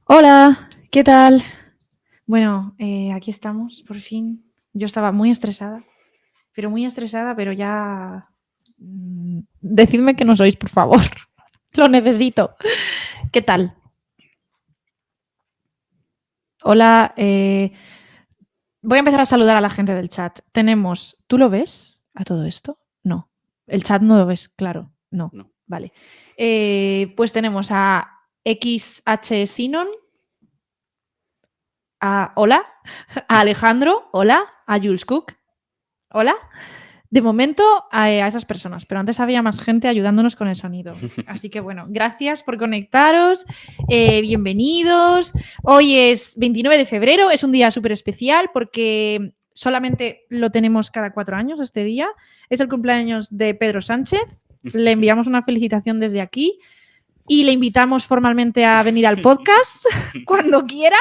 Hola, ¿qué tal? Bueno, aquí estamos, por fin. Yo estaba muy estresada, pero ya... decidme que no sois, por favor. Lo necesito. ¿Qué tal? Hola, voy a empezar a saludar a la gente del chat. Tenemos, ¿tú lo ves a todo esto? No. El chat no lo ves, claro. No. No. Vale. Pues tenemos a XH Sinon, hola, a Alejandro, hola, a Jules Cook, hola. De momento a esas personas, pero antes había más gente ayudándonos con el sonido. Así que bueno, gracias por conectaros, bienvenidos. Hoy es 29 de febrero, es un día súper especial porque solamente lo tenemos cada 4 años este día. Es el cumpleaños de Pedro Sánchez. Le enviamos una felicitación desde aquí y le invitamos formalmente a venir al podcast cuando quiera.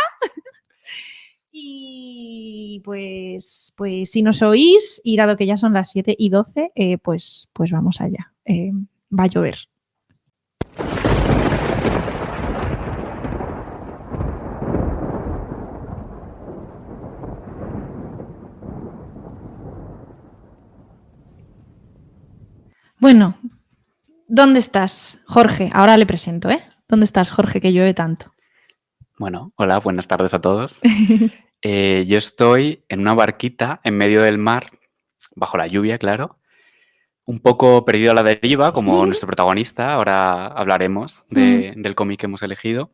Y pues si nos oís, y dado que ya son las 7:12, pues vamos allá. Va a llover. Bueno, ¿dónde estás, Jorge? Ahora le presento, ¿eh? ¿Dónde estás, Jorge, que llueve tanto? Bueno, hola, buenas tardes a todos. Yo estoy en una barquita en medio del mar, bajo la lluvia, claro, un poco perdido a la deriva, como nuestro protagonista. Ahora hablaremos del cómic que hemos elegido.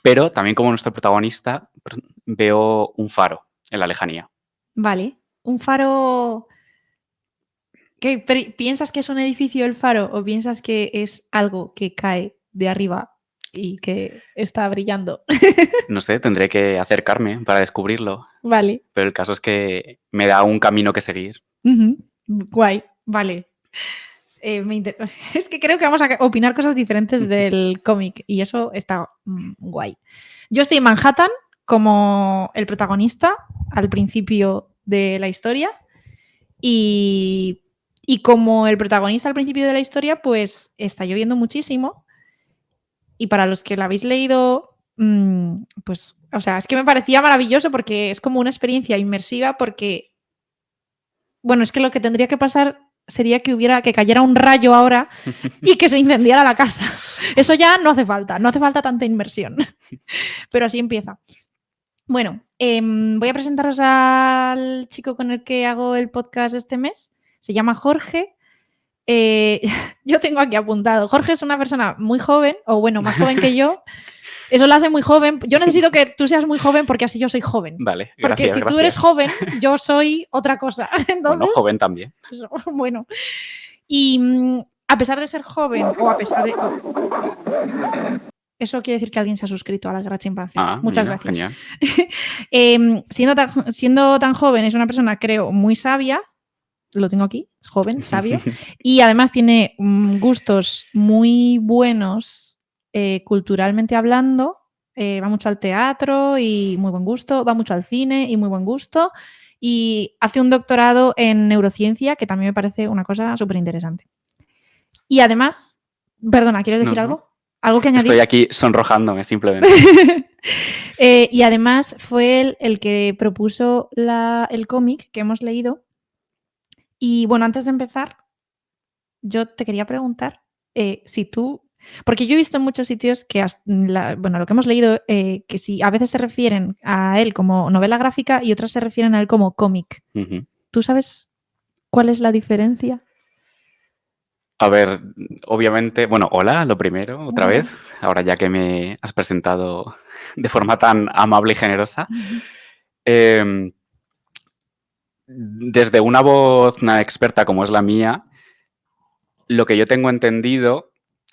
Pero también como nuestro protagonista, veo un faro en la lejanía. Vale. Un faro... ¿Qué, ¿Piensas que es un edificio el faro o piensas que es algo que cae de arriba y que está brillando? No sé, tendré que acercarme para descubrirlo. Vale. Pero el caso es que me da un camino que seguir. Guay, vale. Es que creo que vamos a opinar cosas diferentes del cómic y eso está guay. Yo estoy en Manhattan como el protagonista al principio de la historia y como el protagonista al principio de la historia, pues está lloviendo muchísimo y para los que la habéis leído, pues, o sea, es que me parecía maravilloso porque es como una experiencia inmersiva porque, bueno, es que lo que tendría que pasar sería que cayera un rayo ahora y que se incendiara la casa. Eso ya no hace falta tanta inmersión. Pero así empieza. Bueno, voy a presentaros al chico con el que hago el podcast este mes. Se llama Jorge. Yo tengo aquí apuntado. Jorge es una persona muy joven, o bueno, más joven que yo. Eso lo hace muy joven. Yo necesito que tú seas muy joven porque así yo soy joven. Vale, Porque gracias, si tú eres gracias. joven, yo soy otra cosa. Entonces, Bueno, joven también. eso, bueno. Y a pesar de ser joven, o a pesar de... Eso quiere decir que alguien se ha suscrito a la Guerra Chimpancé. Ah, Muchas mira, gracias. genial. Siendo tan joven, es una persona, creo, muy sabia. Lo tengo aquí, es joven, sabio. Y además tiene gustos muy buenos culturalmente hablando. Va mucho al teatro y muy buen gusto. Va mucho al cine y muy buen gusto. Y hace un doctorado en neurociencia, que también me parece una cosa súper interesante. Y además, perdona, ¿quieres decir No, algo? ¿Algo que añadir? estoy aquí sonrojándome simplemente. Y además fue él el que propuso el cómic que hemos leído. Y bueno, antes de empezar, yo te quería preguntar si tú... Porque yo he visto en muchos sitios que, bueno, lo que hemos leído, que si a veces se refieren a él como novela gráfica y otras se refieren a él como cómic. ¿Tú sabes cuál es la diferencia? A ver, obviamente, bueno, hola, lo primero, otra vez, ahora ya que me has presentado de forma tan amable y generosa. Desde una voz experta como es la mía, lo que yo tengo entendido,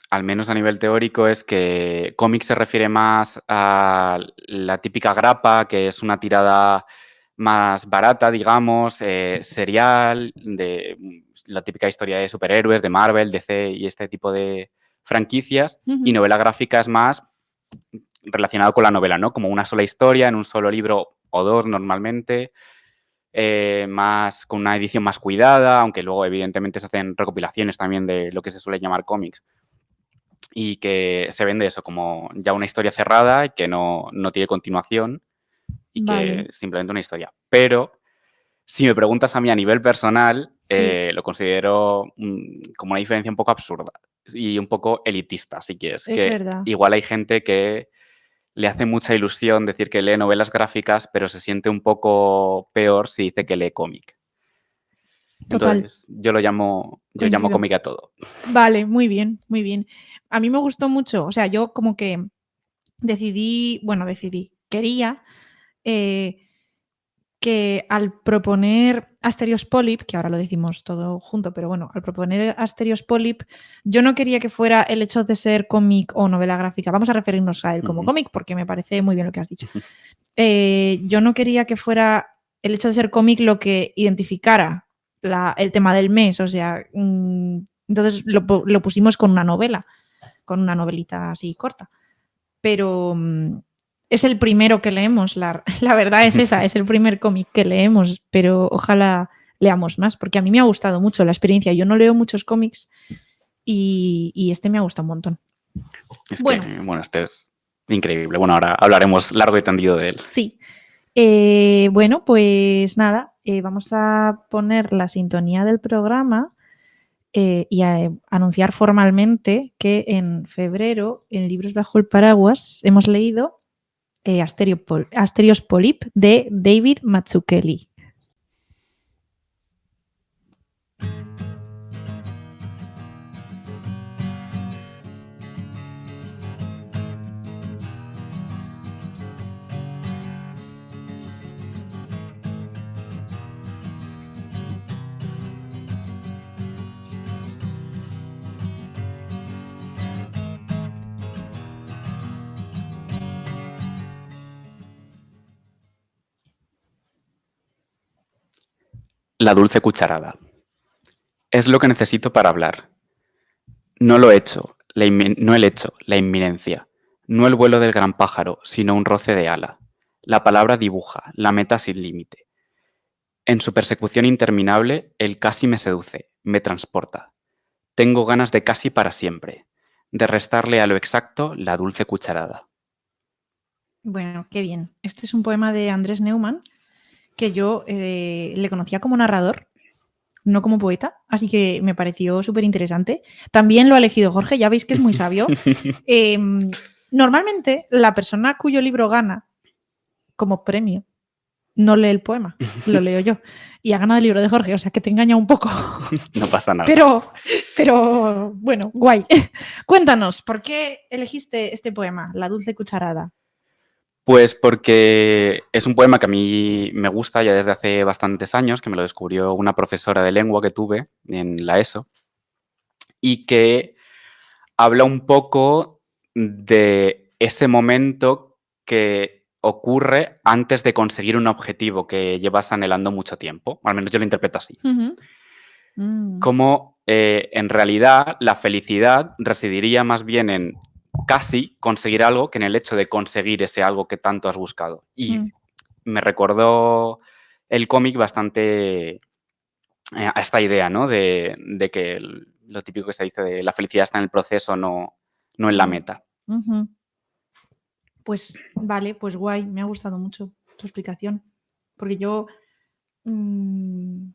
al menos a nivel teórico, es que cómic se refiere más a la típica grapa, que es una tirada más barata, digamos, serial, de la típica historia de superhéroes, de Marvel, DC y este tipo de franquicias. Y novela gráfica es más relacionado con la novela, ¿no? Como una sola historia en un solo libro o dos normalmente. Más con una edición más cuidada, aunque luego evidentemente se hacen recopilaciones también de lo que se suele llamar cómics. y que se vende eso como ya una historia cerrada y que no tiene continuación y que Vale, es simplemente una historia. Pero si me preguntas a mí a nivel personal, sí, lo considero como una diferencia un poco absurda y un poco elitista, si quieres. es Que verdad. igual hay gente que le hace mucha ilusión decir que lee novelas gráficas, pero se siente un poco peor si dice que lee cómic. Total, Entonces, yo llamo coincido. cómic a todo. Vale, muy bien, muy bien. A mí me gustó mucho, o sea, yo como que quería eh, que al proponer Asterios Polyp, que ahora lo decimos todo junto, pero bueno, al proponer Asterios Polyp, yo no quería que fuera el hecho de ser cómic o novela gráfica. Vamos a referirnos a él como Ujú. cómic porque me parece muy bien lo que has dicho. Yo no quería que fuera el hecho de ser cómic lo que identificara el tema del mes, o sea, entonces lo pusimos con una novela, con una novelita así corta. Pero es el primero que leemos, la verdad es esa, es el primer cómic que leemos, pero ojalá leamos más, porque a mí me ha gustado mucho la experiencia. Yo no leo muchos cómics y este me ha gustado un montón. Es que, Bueno, bueno, este es increíble. Bueno, ahora hablaremos largo y tendido de él. sí. Bueno, pues nada, vamos a poner la sintonía del programa y a anunciar formalmente que en febrero, en Libros Bajo el Paraguas, hemos leído Asterios Polyp de David Mazzucchelli. La dulce cucharada. Es lo que necesito para hablar. No lo he hecho, no el hecho, la inminencia. No el vuelo del gran pájaro, sino un roce de ala. La palabra dibuja, la meta sin límite. En su persecución interminable, el casi me seduce, me transporta. Tengo ganas de casi para siempre, de restarle a lo exacto la dulce cucharada. Bueno, qué bien. Este es un poema de Andrés Neumann que yo le conocía como narrador, no como poeta, así que me pareció súper interesante. También lo ha elegido Jorge, ya veis que es muy sabio. Normalmente, la persona cuyo libro gana como premio no lee el poema, lo leo yo. Y ha ganado el libro de Jorge, o sea que te engaña un poco. No pasa nada. Pero bueno, guay. Cuéntanos, ¿por qué elegiste este poema, La dulce cucharada? Pues porque es un poema que a mí me gusta ya desde hace bastantes años, que me lo descubrió una profesora de lengua que tuve en la ESO, y que habla un poco de ese momento que ocurre antes de conseguir un objetivo que llevas anhelando mucho tiempo. Al menos yo lo interpreto así. Ujú. Mm, Como en realidad la felicidad residiría más bien en casi conseguir algo que en el hecho de conseguir ese algo que tanto has buscado. Y mm, me recordó el cómic bastante a esta idea, ¿no? De que lo típico que se dice de la felicidad está en el proceso, no en la mm, meta. ujú. Pues vale, pues guay, me ha gustado mucho tu explicación. Porque yo. mm,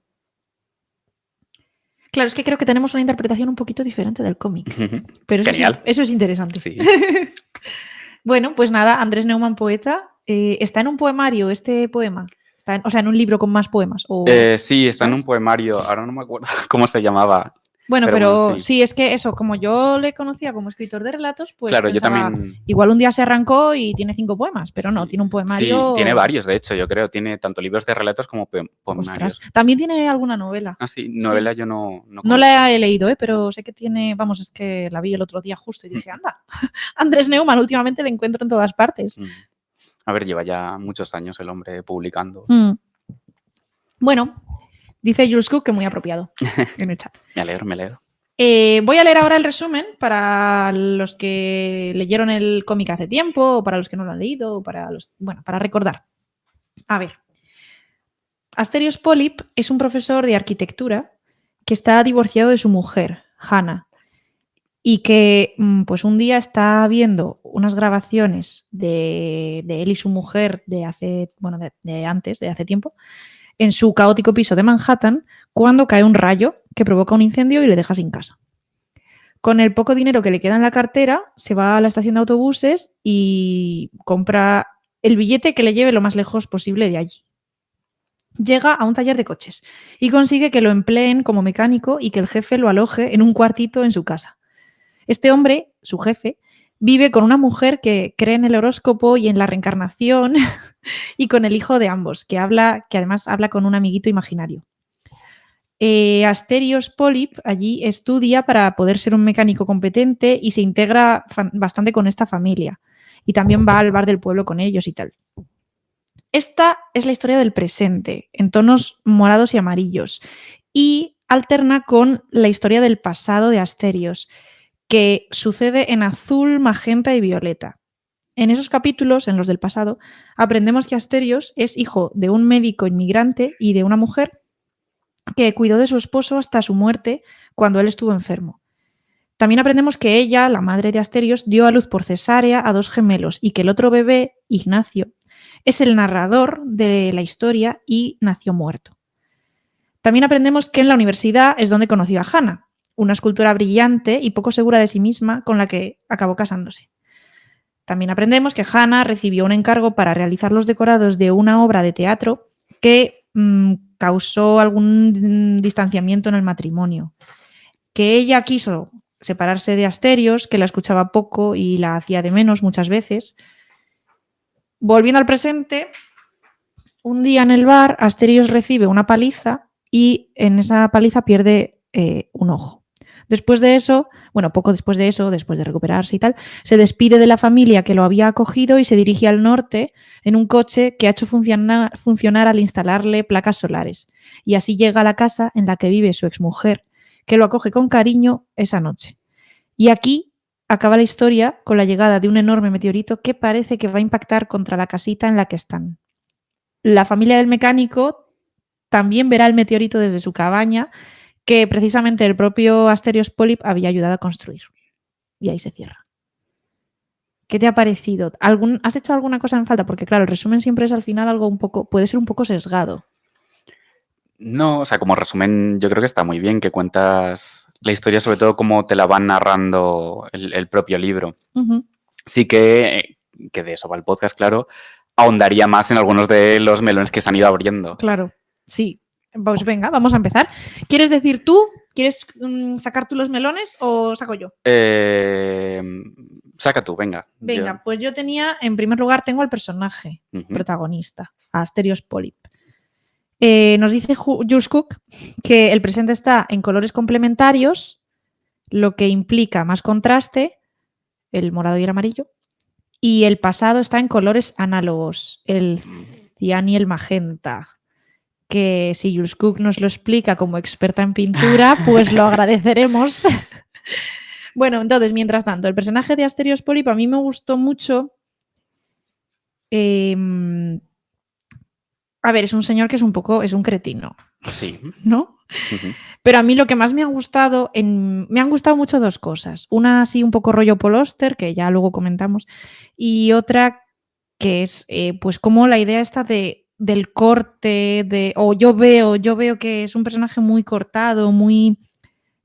Claro, es que creo que tenemos una interpretación un poquito diferente del cómic. Pero Genial. eso es interesante. Sí. Bueno, pues nada, Andrés Neumann, poeta. ¿Está en un poemario este poema? O sea, en un libro con más poemas. Sí, está en un ¿Sabes? poemario. Ahora no me acuerdo cómo se llamaba. Bueno, Pero bueno, pero sí. sí, es que eso, como yo le conocía como escritor de relatos, pues Claro, yo pensaba, también. igual un día se arrancó y tiene 5 poemas, pero no, Sí, tiene un sí, tiene poemario. varios, de hecho, yo creo. Tiene tanto libros de relatos como Ostras. poemarios. También tiene alguna novela. Ah, sí, Sí. novela yo no No conozco. la he leído, pero sé que tiene, vamos, es que la vi el otro día justo y dije, anda, Andrés Neumann, últimamente le encuentro en todas partes. Mm. A ver, lleva ya muchos años el hombre publicando. Mm. Bueno, dice Jules Cook que muy apropiado en el chat. Me alegro, me alegro. Voy a leer ahora el resumen para los que leyeron el cómic hace tiempo, o para los que no lo han leído, o para recordar. A ver. Asterios Polyp es un profesor de arquitectura que está divorciado de su mujer, Hannah, y que pues un día está viendo unas grabaciones de él y su mujer de hace tiempo, en su caótico piso de Manhattan, cuando cae un rayo que provoca un incendio y le deja sin casa. Con el poco dinero que le queda en la cartera, se va a la estación de autobuses y compra el billete que le lleve lo más lejos posible de allí. Llega a un taller de coches y consigue que lo empleen como mecánico y que el jefe lo aloje en un cuartito en su casa. Este hombre, su jefe, vive con una mujer que cree en el horóscopo y en la reencarnación y con el hijo de ambos, que además habla con un amiguito imaginario. Asterios Polyp allí estudia para poder ser un mecánico competente y se integra bastante con esta familia. Y también va al bar del pueblo con ellos y tal. Esta es la historia del presente, en tonos morados y amarillos, y alterna con la historia del pasado de Asterios, que sucede en azul, magenta y violeta. En esos capítulos, en los del pasado, aprendemos que Asterios es hijo de un médico inmigrante y de una mujer que cuidó de su esposo hasta su muerte cuando él estuvo enfermo. También aprendemos que ella, la madre de Asterios, dio a luz por cesárea a 2 gemelos y que el otro bebé, Ignacio, es el narrador de la historia y nació muerto. También aprendemos que en la universidad es donde conoció a Hannah, una escultora brillante y poco segura de sí misma con la que acabó casándose. También aprendemos que Hannah recibió un encargo para realizar los decorados de una obra de teatro que causó algún distanciamiento en el matrimonio. Que ella quiso separarse de Asterios, que la escuchaba poco y la hacía de menos muchas veces. Volviendo al presente, un día en el bar, Asterios recibe una paliza y en esa paliza pierde un ojo. Después de eso, poco después de eso, después de recuperarse y tal, se despide de la familia que lo había acogido y se dirige al norte en un coche que ha hecho funcionar al instalarle placas solares. Y así llega a la casa en la que vive su exmujer, que lo acoge con cariño esa noche. Y aquí acaba la historia con la llegada de un enorme meteorito que parece que va a impactar contra la casita en la que están. La familia del mecánico también verá el meteorito desde su cabaña, que precisamente el propio Asterios Polyp había ayudado a construir. Y ahí se cierra. ¿Qué te ha parecido? ¿Has hecho alguna cosa en falta? Porque claro, el resumen siempre es al final algo puede ser un poco sesgado. No, o sea, como resumen yo creo que está muy bien, que cuentas la historia, sobre todo cómo te la van narrando el propio libro. Uh-huh. Sí que de eso va el podcast, claro, ahondaría más en algunos de los melones que se han ido abriendo. Claro, sí. Pues venga, vamos a empezar. ¿Quieres decir tú? ¿Quieres sacar tú los melones o saco yo? Saca tú, venga. Venga, pues yo en primer lugar, tengo al personaje protagonista, a Asterios Polyp. Nos dice Jules Cook que el presente está en colores complementarios, lo que implica más contraste, el morado y el amarillo, y el pasado está en colores análogos, el cian y el magenta, que si Jules Cook nos lo explica como experta en pintura, pues lo agradeceremos. Bueno, entonces, mientras tanto, el personaje de Asterios Polyp a mí me gustó mucho. A ver, es un señor que es un cretino. Sí. ¿No? Uh-huh. Pero a mí lo que más me ha gustado, me han gustado mucho 2 cosas. Una así un poco rollo Paul Auster, que ya luego comentamos, y otra que es pues como la idea esta del corte, yo veo que es un personaje muy cortado, muy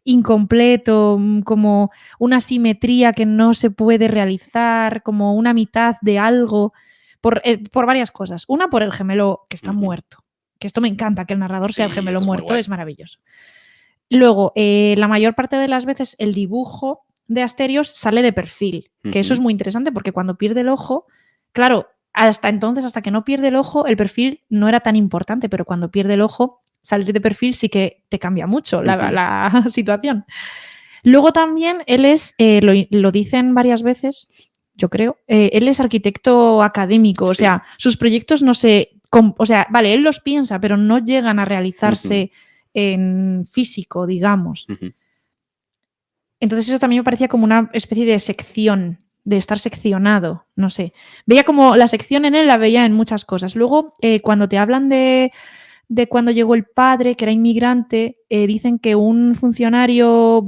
incompleto, como una simetría que no se puede realizar, como una mitad de algo, por varias cosas. Una, por el gemelo que está muerto, que esto me encanta, que el narrador sea el gemelo muerto, es maravilloso. Luego, la mayor parte de las veces el dibujo de Asterios sale de perfil, que eso es muy interesante porque cuando pierde el ojo, claro, hasta entonces, hasta que no pierde el ojo, el perfil no era tan importante, pero cuando pierde el ojo, salir de perfil sí que te cambia mucho la situación. Luego también él es, lo dicen varias veces, yo creo, él es arquitecto académico, o sea, sus proyectos no se... vale, él los piensa, pero no llegan a realizarse en físico, digamos. Entonces eso también me parecía como una especie de sección, de estar seccionado, no sé. Veía como la sección en él, la veía en muchas cosas. Luego, cuando te hablan de de cuando llegó el padre, que era inmigrante, dicen que un funcionario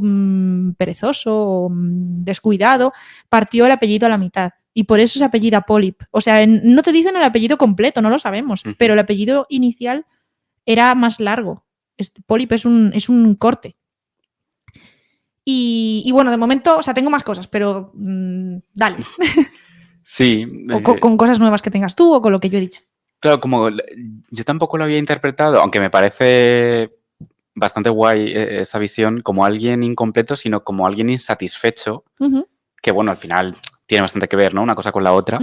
perezoso o descuidado partió el apellido a la mitad. Y por eso se apellida Polyp. O sea, no te dicen el apellido completo, no lo sabemos, pero el apellido inicial era más largo. Polyp es un corte. Y bueno, de momento, o sea, tengo más cosas, pero dale. Sí. O con cosas nuevas que tengas tú o con lo que yo he dicho. Claro, como yo tampoco lo había interpretado, aunque me parece bastante guay esa visión, como alguien incompleto, sino como alguien insatisfecho, que bueno, al final tiene bastante que ver, ¿no? Una cosa con la otra.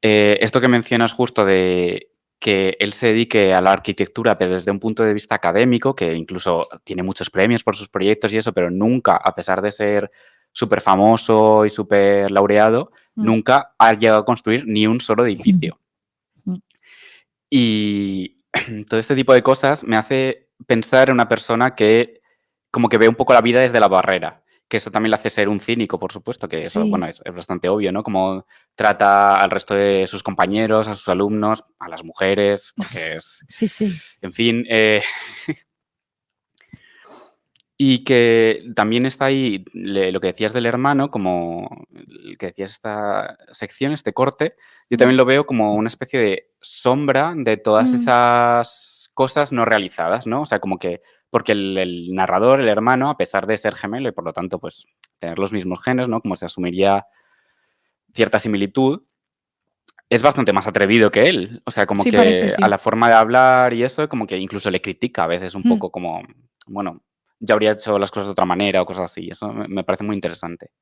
Esto que mencionas justo de que él se dedique a la arquitectura, pero desde un punto de vista académico, que incluso tiene muchos premios por sus proyectos y eso, pero nunca, a pesar de ser súper famoso y súper laureado, nunca ha llegado a construir ni un solo edificio. Y todo este tipo de cosas me hace pensar en una persona que como que ve un poco la vida desde la barrera, que eso también le hace ser un cínico, por supuesto, que eso, Sí. bueno, es bastante obvio, ¿no? Como trata al resto de sus compañeros, a sus alumnos, a las mujeres, porque es... Sí. En fin, y que también está ahí lo que decías del hermano, como el que decías esta sección, este corte, yo también lo veo como una especie de sombra de todas esas cosas no realizadas, ¿no? O sea, como que, porque el narrador, el hermano, a pesar de ser gemelo y por lo tanto, pues, tener los mismos genes, ¿no? Como se asumiría cierta similitud, es bastante más atrevido que él. O sea, como Sí, que parece, sí. a la forma de hablar y eso, como que incluso le critica a veces un poco como, bueno, yo habría hecho las cosas de otra manera o cosas así. Eso me parece muy interesante.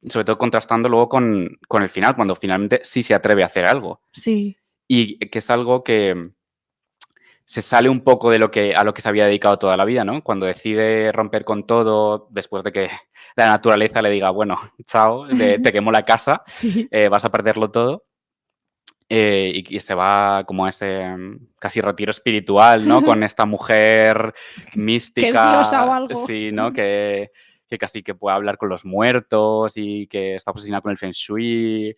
Sobre todo contrastando luego con el final, cuando finalmente sí se atreve a hacer algo. Sí. Y que es algo que se sale un poco de a lo que se había dedicado toda la vida, ¿no? Cuando decide romper con todo después de que la naturaleza le diga, bueno, chao, te quemo la casa, Sí. vas a perderlo todo. Y se va como a ese casi retiro espiritual, ¿no? Con esta mujer Que es diosa o mística, algo. sí, ¿no? Que casi que puede hablar con los muertos y que está obsesionada con el Feng Shui,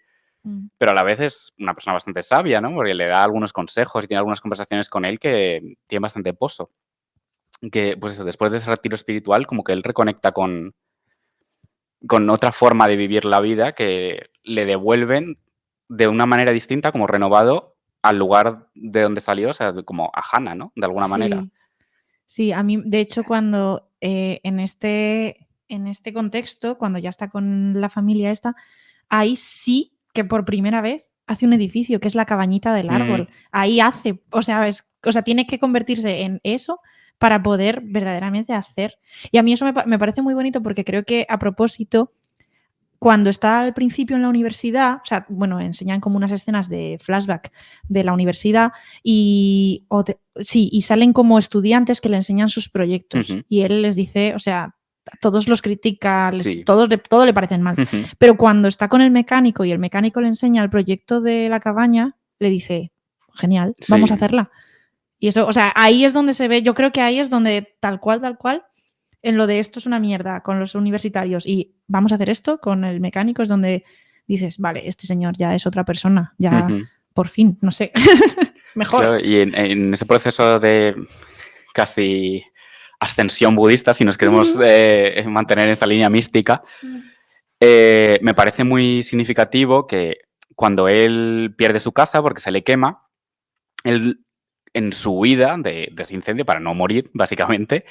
pero a la vez es una persona bastante sabia, ¿no? Porque le da algunos consejos y tiene algunas conversaciones con él que tiene bastante pozo. Que, pues eso, después de ese retiro espiritual, como que él reconecta con otra forma de vivir la vida que le devuelven de una manera distinta, como renovado, al lugar de donde salió, o sea, como a Hannah, ¿no? De alguna manera. Sí, a mí, de hecho, cuando en este contexto, cuando ya está con la familia esta, ahí sí que por primera vez hace un edificio, que es la cabañita del árbol. Ahí hace, o sea, tiene que convertirse en eso para poder verdaderamente hacer. Y a mí eso me parece muy bonito porque creo que a propósito, cuando está al principio en la universidad, o sea, bueno, enseñan como unas escenas de flashback de la universidad y salen como estudiantes que le enseñan sus proyectos y él les dice, o sea, todos los critica, todo le parecen mal. Pero cuando está con el mecánico y el mecánico le enseña el proyecto de la cabaña, le dice, genial, vamos a hacerla. Y eso, o sea, ahí es donde se ve, yo creo que ahí es donde tal cual, en lo de esto es una mierda con los universitarios y vamos a hacer esto con el mecánico es donde dices, vale, este señor ya es otra persona, ya por fin, no sé, mejor. Claro, y en ese proceso de casi ascensión budista, si nos queremos mantener en esta línea mística, me parece muy significativo que cuando él pierde su casa porque se le quema, él en su huida de ese incendio, para no morir, básicamente,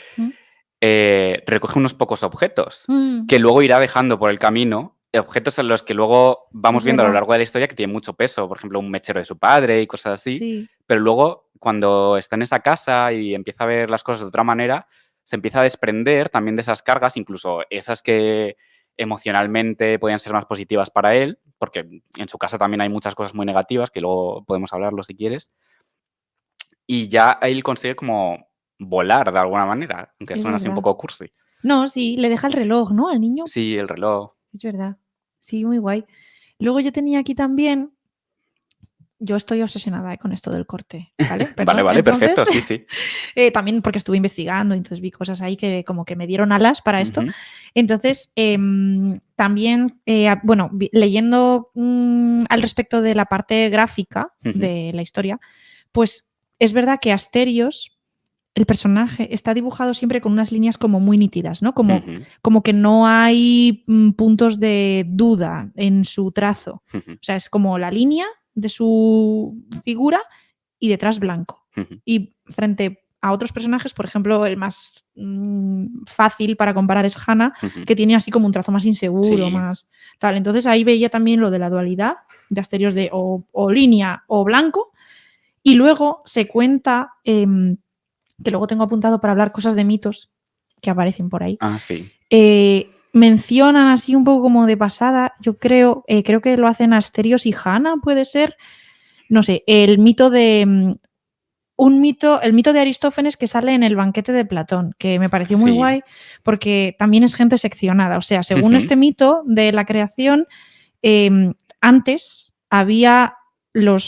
recoge unos pocos objetos que luego irá dejando por el camino, objetos en los que luego vamos viendo a lo largo de la historia que tienen mucho peso, por ejemplo, un mechero de su padre y cosas así, pero luego cuando está en esa casa y empieza a ver las cosas de otra manera, se empieza a desprender también de esas cargas, incluso esas que emocionalmente podían ser más positivas para él, porque en su casa también hay muchas cosas muy negativas, que luego podemos hablarlo si quieres, y ya él consigue como volar de alguna manera, aunque Es suena así un verdad. poco cursi. No, sí, le deja el reloj, ¿no? Al niño. Sí, el reloj. Es verdad. Sí, muy guay. Luego yo tenía aquí también, yo estoy obsesionada con esto del corte, ¿vale? Perdón. Vale, Entonces, perfecto, sí. también porque estuve investigando, entonces vi cosas ahí que como que me dieron alas para esto. Entonces, también, bueno, leyendo al respecto de la parte gráfica de la historia, pues es verdad que Asterios, el personaje, está dibujado siempre con unas líneas como muy nítidas, ¿no? Como que no hay puntos de duda en su trazo. O sea, es como la línea de su figura y detrás blanco. Y frente a otros personajes, por ejemplo, el más fácil para comparar es Hannah, que tiene así como un trazo más inseguro, más tal. Entonces ahí veía también lo de la dualidad de Asterios de o línea o blanco. Y luego se cuenta, que luego tengo apuntado para hablar cosas de mitos que aparecen por ahí. Ah, sí. Mencionan así un poco como de pasada, yo creo que lo hacen Asterios y Hannah, puede ser. No sé, el mito de el mito de Aristófanes que sale en el banquete de Platón, que me pareció muy guay porque también es gente seccionada. O sea, según este mito de la creación, antes había los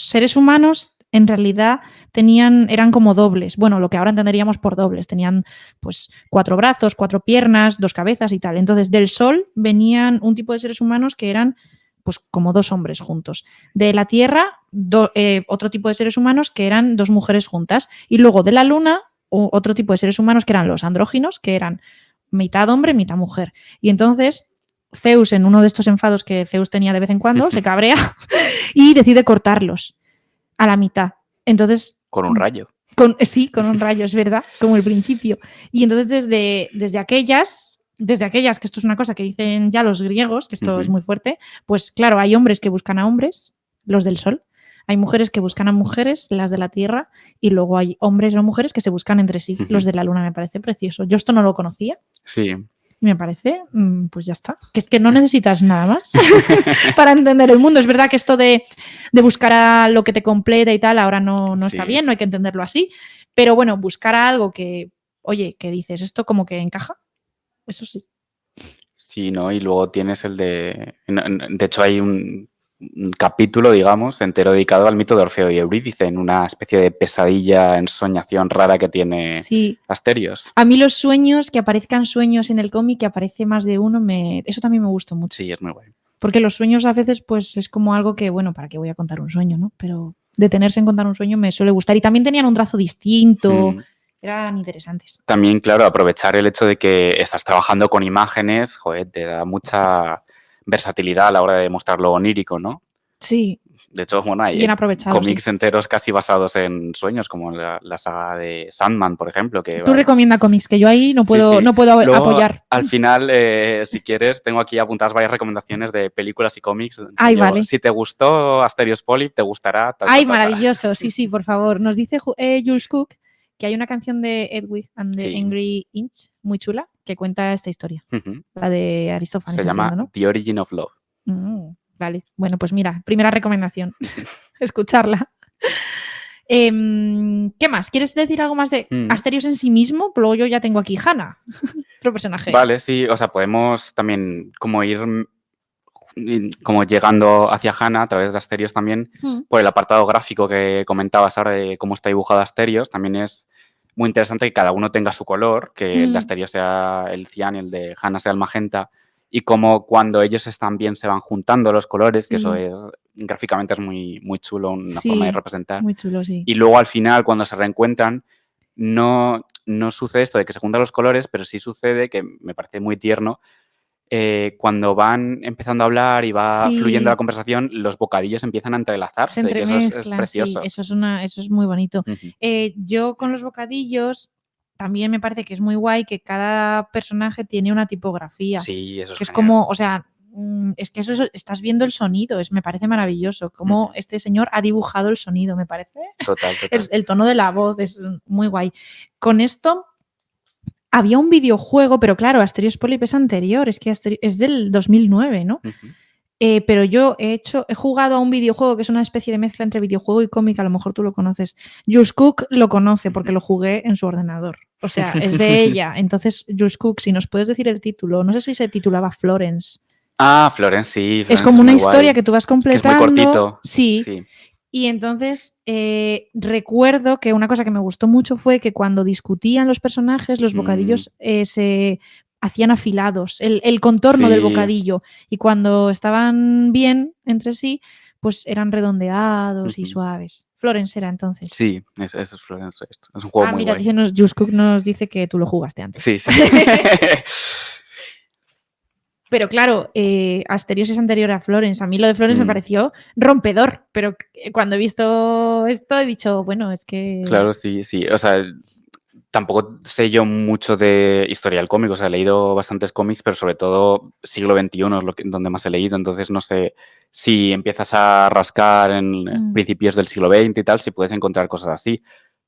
seres humanos, en realidad eran como dobles. Bueno, lo que ahora entenderíamos por dobles. Tenían pues 4 brazos, 4 piernas, 2 cabezas y tal. Entonces, del Sol venían un tipo de seres humanos que eran pues como 2 hombres juntos. De la Tierra, otro tipo de seres humanos que eran 2 mujeres juntas. Y luego de la Luna, otro tipo de seres humanos que eran los andróginos, que eran mitad hombre, mitad mujer. Y entonces Zeus, en uno de estos enfados que Zeus tenía de vez en cuando, se cabrea y decide cortarlos a la mitad. Entonces, con un rayo. Sí, con un rayo, es verdad, como el principio. Y entonces desde aquellas, que esto es una cosa que dicen ya los griegos, que esto es muy fuerte, pues claro, hay hombres que buscan a hombres, los del Sol, hay mujeres que buscan a mujeres, las de la Tierra, y luego hay hombres o mujeres que se buscan entre sí, los de la Luna. Me parece precioso. Yo esto no lo conocía. Sí. Me parece, pues ya está. Que es que no necesitas nada más para entender el mundo. Es verdad que esto de buscar a lo que te completa y tal, ahora no está bien, no hay que entenderlo así. Pero bueno, buscar a algo que, oye, que dices, esto como que encaja, eso sí. Sí, ¿no? Y luego tienes el de... De hecho, hay un capítulo, digamos, entero dedicado al mito de Orfeo y Eurídice, en una especie de pesadilla, ensoñación rara que tiene Asterios. A mí los sueños, que aparezcan sueños en el cómic, que aparece más de uno, eso también me gustó mucho. Sí, es muy guay. Porque los sueños a veces, pues es como algo que, bueno, ¿para qué voy a contar un sueño, no? Pero detenerse en contar un sueño me suele gustar. Y también tenían un trazo distinto, eran interesantes. También, claro, aprovechar el hecho de que estás trabajando con imágenes, joder, te da mucha versatilidad a la hora de mostrar lo onírico, ¿no? Sí. De hecho, bueno, hay cómics enteros casi basados en sueños, como la saga de Sandman, por ejemplo. Que Tú recomienda cómics, que yo ahí no puedo Luego, apoyar. Al final, si quieres, tengo aquí apuntadas varias recomendaciones de películas y cómics. Ay, vale. Si te gustó Asterios Polyp, te gustará. Ay, maravilloso. Sí, por favor. Nos dice Jules Cook que hay una canción de Edwig and the Angry Inch, muy chula, que cuenta esta historia. La de Aristófanes. Se llama, ¿no? The Origin of Love. Vale, bueno, pues mira, primera recomendación, escucharla. ¿Qué más? ¿Quieres decir algo más de Asterios en sí mismo? Luego yo ya tengo aquí Hannah, otro personaje. Vale, sí, o sea, podemos también como ir como llegando hacia Hannah a través de Asterios también, por el apartado gráfico que comentabas ahora de cómo está dibujado Asterios, también es muy interesante que cada uno tenga su color, que el de Asterios sea el cian y el de Hannah sea el magenta, y como cuando ellos están bien se van juntando los colores, que eso es gráficamente es muy, muy chulo, una forma de representar. Muy chulo, sí. Y luego al final, cuando se reencuentran, no sucede esto de que se juntan los colores, pero sí sucede, que me parece muy tierno, cuando van empezando a hablar y va fluyendo la conversación, los bocadillos empiezan a entrelazarse, y eso es precioso. Sí, eso es muy bonito. Yo con los bocadillos también me parece que es muy guay que cada personaje tiene una tipografía. Sí, eso es que es como, o sea, es que eso estás viendo el sonido, me parece maravilloso. Cómo este señor ha dibujado el sonido, me parece. Total. El tono de la voz es muy guay. Con esto había un videojuego, pero claro, Asterios Polyp es anterior, es que es del 2009, ¿no? Pero yo he jugado a un videojuego que es una especie de mezcla entre videojuego y cómic, a lo mejor tú lo conoces. Jules Cook lo conoce porque lo jugué en su ordenador. O sea, es de ella. Entonces, Jules Cook, si nos puedes decir el título, no sé si se titulaba Florence. Ah, Florence, sí. Florence es como una historia guay. que tú vas completando. Que es muy cortito. Sí. Y entonces recuerdo que una cosa que me gustó mucho fue que cuando discutían los personajes, los bocadillos se hacían afilados, el contorno del bocadillo. Y cuando estaban bien entre sí, pues eran redondeados y suaves. Florence era entonces. Sí, eso es Florence. Es un juego muy Mira, guay. Juskook nos dice que tú lo jugaste antes. Sí, sí. Pero claro, Asterios es anterior a Florence. A mí lo de Florence me Mm, pareció rompedor, pero cuando he visto esto he dicho, bueno, es que... claro, sí, sí. O sea, tampoco sé yo mucho de historial cómico. O sea, he leído bastantes cómics, pero sobre todo siglo XXI es donde más he leído. Entonces no sé si empiezas a rascar en principios del siglo XX y tal, si puedes encontrar cosas así.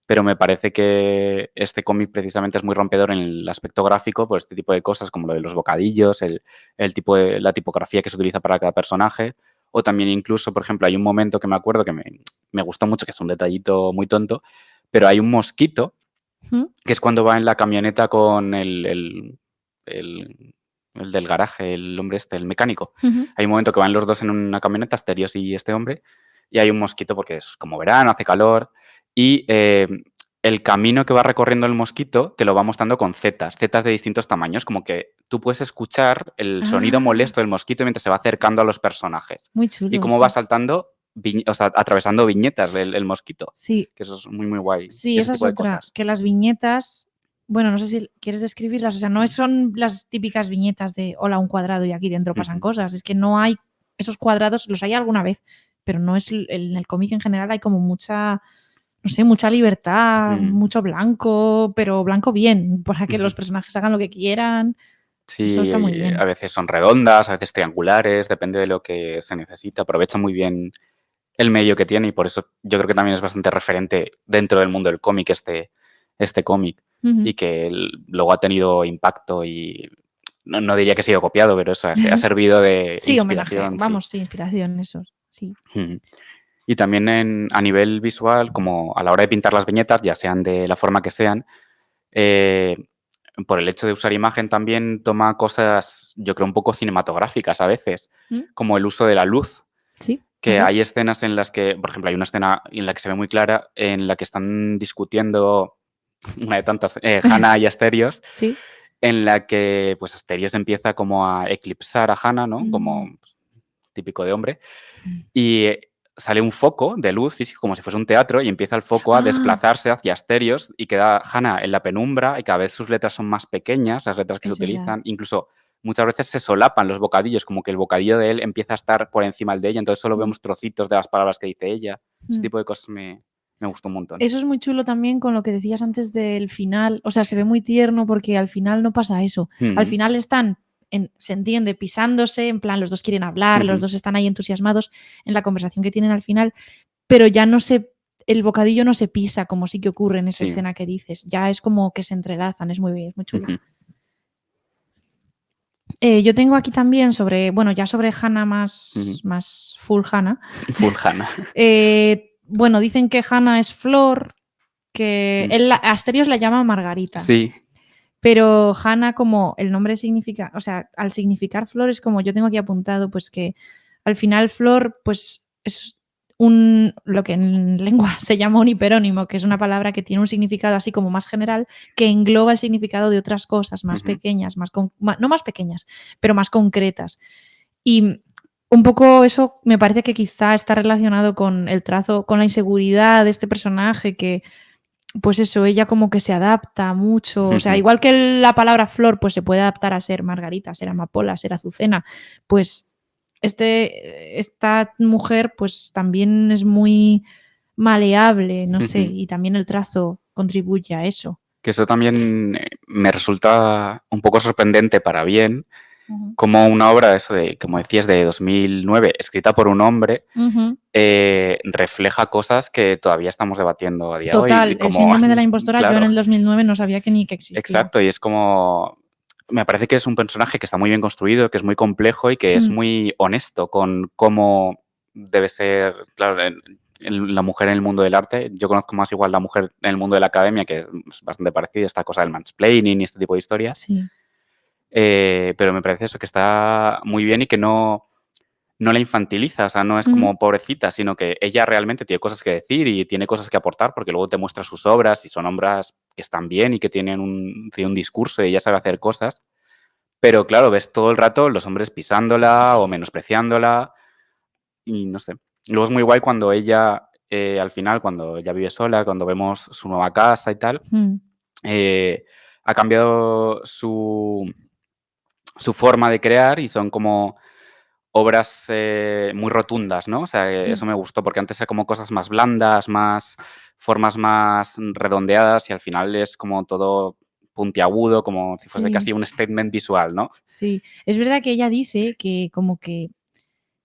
Pero me parece que este cómic precisamente es muy rompedor en el aspecto gráfico por este tipo de cosas, como lo de los bocadillos, el tipo de la tipografía que se utiliza para cada personaje, o también incluso, por ejemplo, hay un momento que me acuerdo que me gustó mucho, que es un detallito muy tonto, pero hay un mosquito, que es cuando va en la camioneta con el del garaje, el hombre este, el mecánico. Hay un momento que van los dos en una camioneta, Asterios y este hombre, y hay un mosquito porque es como verano, hace calor, y el camino que va recorriendo el mosquito te lo va mostrando con zetas de distintos tamaños, como que tú puedes escuchar el sonido molesto del mosquito mientras se va acercando a los personajes. Muy Y chulo. cómo va saltando, o sea, atravesando viñetas el mosquito. Sí. Que eso es muy, muy guay. Sí, Ese esa es tipo de otra. cosas. Que las viñetas, bueno, no sé si quieres describirlas, o sea, no son las típicas viñetas de hola, un cuadrado y aquí dentro pasan cosas. Es que no hay esos cuadrados, los hay alguna vez, pero no es en el cómic en general hay como mucha, no sé, mucha libertad, mucho blanco, pero blanco bien, para que los personajes hagan lo que quieran. Sí, Eso está muy bien. a veces son redondas, a veces triangulares, depende de lo que se necesita. Aprovecha muy bien el medio que tiene y por eso yo creo que también es bastante referente dentro del mundo del cómic este cómic y que luego ha tenido impacto y no diría que ha sido copiado, pero eso ha servido de Sí, homenaje, inspiración. vamos, sí, inspiración, eso, sí. Y también a nivel visual, como a la hora de pintar las viñetas, ya sean de la forma que sean, por el hecho de usar imagen también toma cosas, yo creo, un poco cinematográficas a veces, como el uso de la luz. Sí. Que hay escenas en las que, por ejemplo, hay una escena en la que se ve muy clara, en la que están discutiendo, una de tantas, Hannah y Asterios, Sí. en la que pues Asterios empieza como a eclipsar a Hannah, ¿no? Como típico de hombre, y sale un foco de luz físico como si fuese un teatro y empieza el foco a desplazarse hacia Asterios y queda Hannah en la penumbra y cada vez sus letras son más pequeñas, las letras que se utilizan, incluso muchas veces se solapan los bocadillos, como que el bocadillo de él empieza a estar por encima de ella, entonces solo vemos trocitos de las palabras que dice ella. Ese tipo de cosas me gustó un montón. Eso es muy chulo también con lo que decías antes del final, o sea, se ve muy tierno porque al final no pasa eso. Al final están, se entiende, pisándose, en plan, los dos quieren hablar, los dos están ahí entusiasmados en la conversación que tienen al final, pero ya no el bocadillo no se pisa como sí que ocurre en esa escena que dices, ya es como que se entrelazan, es muy chulo. Yo tengo aquí también ya sobre Hannah más full Hannah. Full Hannah. Bueno, dicen que Hannah es flor, que Asterios la llama Margarita. Sí. Pero Hannah, como el nombre significa, o sea, al significar flor es como yo tengo aquí apuntado, pues que al final flor, pues es lo que en lengua se llama un hiperónimo, que es una palabra que tiene un significado así como más general, que engloba el significado de otras cosas más pequeñas, no más pequeñas, pero más concretas. Y un poco eso me parece que quizá está relacionado con el trazo, con la inseguridad de este personaje que, pues eso, ella como que se adapta mucho. O sea, igual que la palabra flor pues se puede adaptar a ser margarita, a ser amapola, a ser azucena, pues esta mujer pues también es muy maleable, no sé, y también el trazo contribuye a eso. Que eso también me resulta un poco sorprendente para bien, como una obra, eso de, como decías, de 2009, escrita por un hombre, refleja cosas que todavía estamos debatiendo a día de hoy. Total, el síndrome de la impostora, claro. yo en el 2009 no sabía que ni que existía. Exacto, y es como... Me parece que es un personaje que está muy bien construido, que es muy complejo y que es muy honesto con cómo debe ser, claro, la mujer en el mundo del arte. Yo conozco más igual la mujer en el mundo de la academia, que es bastante parecida, esta cosa del mansplaining y este tipo de historias. Sí. Pero me parece eso, que está muy bien y que no la infantiliza, o sea, no es como pobrecita, sino que ella realmente tiene cosas que decir y tiene cosas que aportar porque luego te muestra sus obras y son obras que están bien y que tienen un discurso y ella sabe hacer cosas. Pero claro, ves todo el rato los hombres pisándola o menospreciándola y no sé. Luego es muy guay cuando ella al final, cuando ya vive sola, cuando vemos su nueva casa y tal, Mm, ha cambiado su forma de crear y son como obras muy rotundas, ¿no? O sea, mm, eso me gustó, porque antes era como cosas más blandas, más formas más redondeadas y al final es como todo puntiagudo, como si fuese sí, casi un statement visual, ¿no? sí. Es verdad que ella dice que como que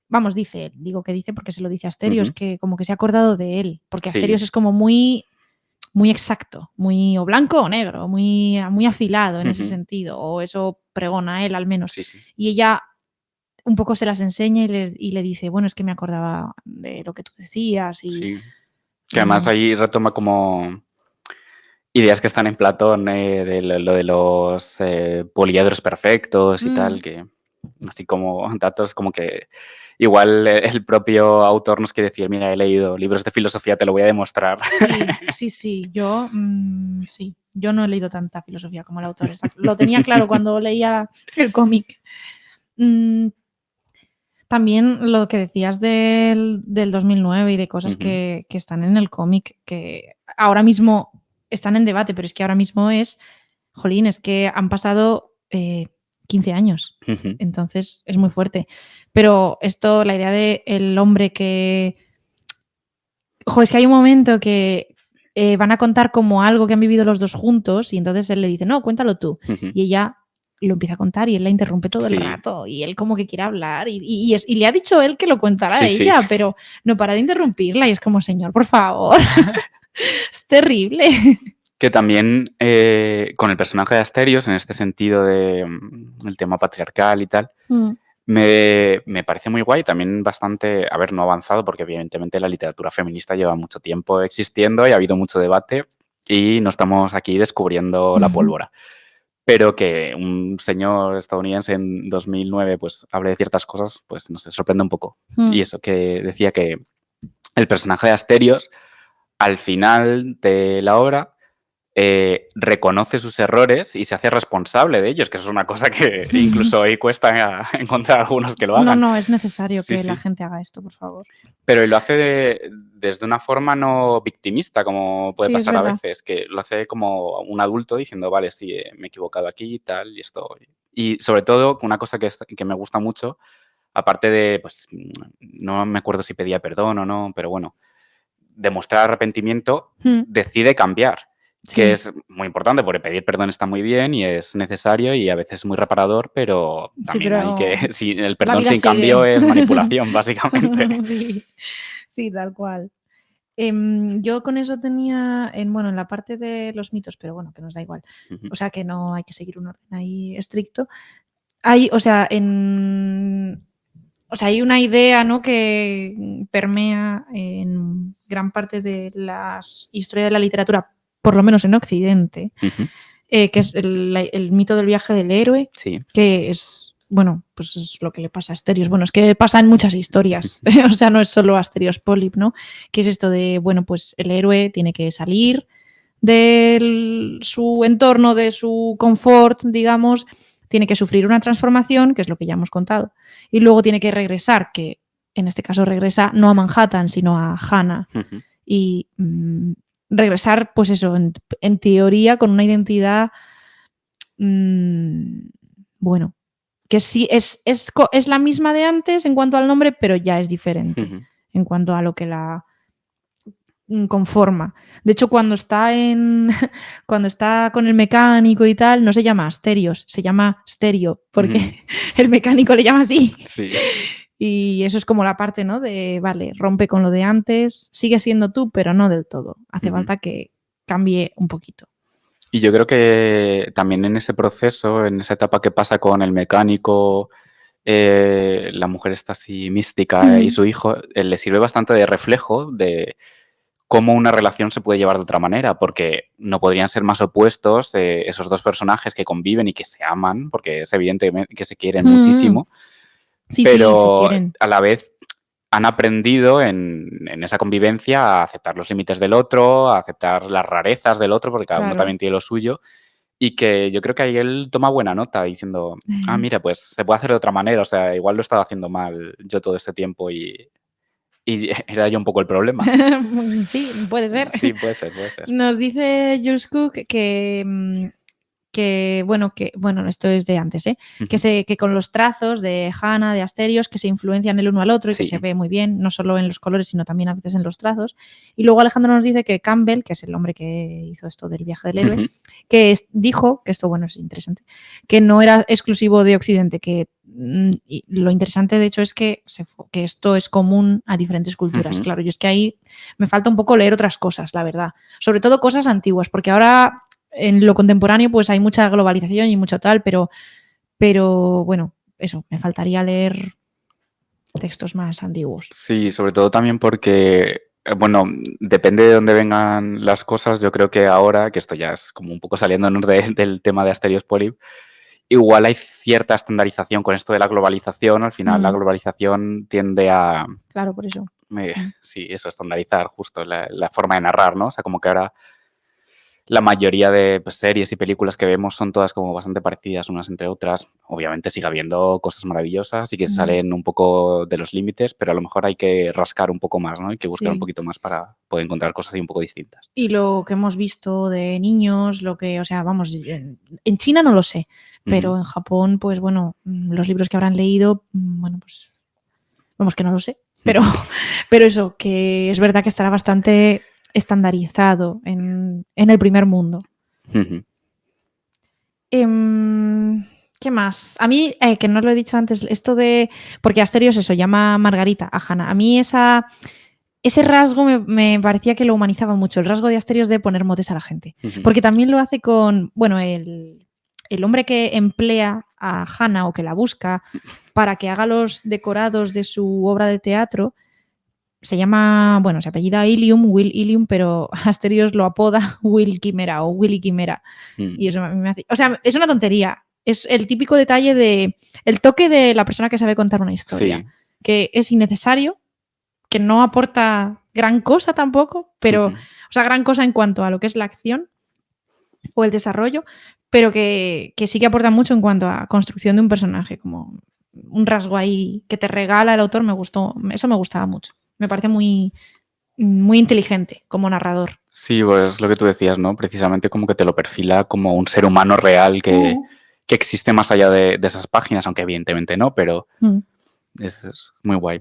vamos, dice, digo que dice porque se lo dice a Asterios, Ujú. que como que se ha acordado de él, porque Sí. Asterios es como muy, muy exacto, muy o blanco o negro, muy, muy afilado en ese Ujú. sentido, o eso pregona él al menos. Sí, sí. Y ella un poco se las enseña y le dice, bueno, es que me acordaba de lo que tú decías Sí. Que además y ahí retoma como ideas que están en Platón, de lo de los poliedros perfectos y mm, tal, que así como datos como que igual el propio autor nos quiere decir, mira, he leído libros de filosofía, te lo voy a demostrar. sí, sí, sí, yo sí, yo no he leído tanta filosofía como el autor, lo tenía claro cuando leía el cómic. Mm, También lo que decías del 2009 y de cosas Ujú, que están en el cómic, que ahora mismo están en debate, pero es que ahora mismo es, jolín, es que han pasado 15 años, ujú. entonces es muy fuerte. Pero esto, la idea de el hombre que... Ojo, es que hay un momento que van a contar como algo que han vivido los dos juntos y entonces él le dice, no, cuéntalo tú. Ujú. Y ella lo empieza a contar y él la interrumpe todo el Sí, rato y él como que quiere hablar y le ha dicho él que lo contara a sí, sí. ella, pero no para de interrumpirla y es como, señor, por favor, es terrible. Que también con el personaje de Asterios, en este sentido de el tema patriarcal y tal, Mm, me parece muy guay, también bastante, a ver, no avanzado, porque evidentemente la literatura feminista lleva mucho tiempo existiendo y ha habido mucho debate y no estamos aquí descubriendo la pólvora. Pero que un señor estadounidense en 2009 pues hable de ciertas cosas, pues no sé, sorprende un poco. Y mm. eso que decía que el personaje de Asterios, al final de la obra, reconoce sus errores y se hace responsable de ellos, que eso es una cosa que incluso hoy cuesta encontrar algunos que lo No, hagan. no, es necesario Sí, que la sí. gente haga esto, por favor. Pero lo hace desde una forma no victimista, como puede Sí, es pasar a verdad. veces, que lo hace como un adulto diciendo, vale, sí, me he equivocado aquí y tal, y esto. Y sobre todo, una cosa que me gusta mucho, aparte de, pues, no me acuerdo si pedía perdón o no, pero bueno, demostrar arrepentimiento, Mm, decide cambiar, que sí, es muy importante, porque pedir perdón está muy bien y es necesario y a veces muy reparador, pero sí, también hay que, pero si el la perdón vida sin cambio sigue. es manipulación, básicamente. Sí, sí, tal cual. Yo con eso tenía bueno, en la parte de los mitos, pero bueno, que nos da igual. Ujú, O sea, que no hay que seguir un orden ahí estricto. Hay, o sea, hay una idea, ¿no? Que permea en gran parte de la historia de la literatura, por lo menos en Occidente, ujú. que es el mito del viaje del héroe, Sí. que es, bueno, pues es lo que le pasa a Asterios. Bueno, es que pasa en muchas historias, o sea, no es solo Asterios Polip, ¿no? Que es esto de, bueno, pues el héroe tiene que salir de su entorno, de su confort, digamos, tiene que sufrir una transformación, que es lo que ya hemos contado, y luego tiene que regresar, que en este caso regresa no a Manhattan, sino a Hannah, Ujú, y regresar, pues eso, en teoría con una identidad, mm, bueno, que sí es la misma de antes en cuanto al nombre, pero ya es diferente ujú. en cuanto a lo que la conforma. De hecho, cuando está cuando está con el mecánico y tal, no se llama Asterios, se llama Stereo, porque Ujú. el mecánico le llama así. Sí. Y eso es como la parte, ¿no? De, vale, rompe con lo de antes, sigue siendo tú, pero no del todo. Hace Ujú. falta que cambie un poquito. Y yo creo que también en ese proceso, en esa etapa que pasa con el mecánico, la mujer está así mística y Mm, su hijo, le sirve bastante de reflejo de cómo una relación se puede llevar de otra manera, porque no podrían ser más opuestos esos dos personajes que conviven y que se aman, porque es evidente que se quieren mm. muchísimo, Sí, sí, se pero quieren. a la vez han aprendido en esa convivencia a aceptar los límites del otro, a aceptar las rarezas del otro, porque cada uno Claro. también tiene lo suyo, y que yo creo que ahí él toma buena nota diciendo, mira, pues se puede hacer de otra manera, o sea, igual lo he estado haciendo mal yo todo este tiempo y Y era yo un poco el problema. Sí, puede ser. Sí, puede ser, puede ser. Nos dice Jules Cook bueno, esto es de antes, Ujú. que con los trazos de Hannah, de Asterios, que se influencian el uno al otro y que Sí. se ve muy bien, no solo en los colores, sino también a veces en los trazos. Y luego Alejandro nos dice que Campbell, que es el hombre que hizo esto del viaje del héroe, Ujú. dijo, que esto, bueno, es interesante, que no era exclusivo de Occidente, que y lo interesante, de hecho, es que esto es común a diferentes culturas. Ujú. Claro, yo es que ahí me falta un poco leer otras cosas, la verdad. Sobre todo cosas antiguas, porque ahora en lo contemporáneo pues hay mucha globalización y mucho tal, pero bueno, eso, me faltaría leer textos más antiguos. Sí, sobre todo también porque, bueno, depende de dónde vengan las cosas. Yo creo que ahora, que esto ya es como un poco saliéndonos del tema de Asterios Polyp, igual hay cierta estandarización con esto de la globalización. Al final, la globalización tiende a, Claro, por eso. sí, eso, estandarizar justo la forma de narrar, ¿no? O sea, como que ahora la mayoría de pues, series y películas que vemos son todas como bastante parecidas unas entre otras. Obviamente sigue habiendo cosas maravillosas y que se salen un poco de los límites, pero a lo mejor hay que rascar un poco más, ¿no? Hay que buscar un Sí. poquito más para poder encontrar cosas ahí un poco distintas. Y lo que hemos visto de niños, o sea, vamos, en China no lo sé, pero Ujú. en Japón, pues bueno, los libros que habrán leído, bueno, pues vamos que no lo sé, pero, Ujú. pero eso, que es verdad que estará bastante estandarizado en el primer mundo. Ujú. ¿Qué más? A mí, que no lo he dicho antes, esto de. Porque Asterios eso, llama Margarita a Hannah. A mí ese rasgo me parecía que lo humanizaba mucho, el rasgo de Asterios de poner motes a la gente. Ujú. Porque también lo hace con. Bueno, el hombre que emplea a Hannah o que la busca para que haga los decorados de su obra de teatro. Se llama, bueno, se apellida Ilium, Will Ilium, pero Asterios lo apoda Will Quimera o Willy Quimera. Mm. Y eso a mí me hace. O sea, es una tontería. Es el típico detalle de. El toque de la persona que sabe contar una historia. Sí. Que es innecesario, que no aporta gran cosa tampoco, pero. Ujú. O sea, gran cosa en cuanto a lo que es la acción o el desarrollo, pero que sí que aporta mucho en cuanto a construcción de un personaje, como un rasgo ahí que te regala el autor, me gustó. Eso me gustaba mucho. Me parece muy, muy inteligente como narrador. Sí, pues lo que tú decías, ¿no? Precisamente como que te lo perfila como un ser humano real que existe más allá de esas páginas, aunque evidentemente no, pero Mm. es muy guay.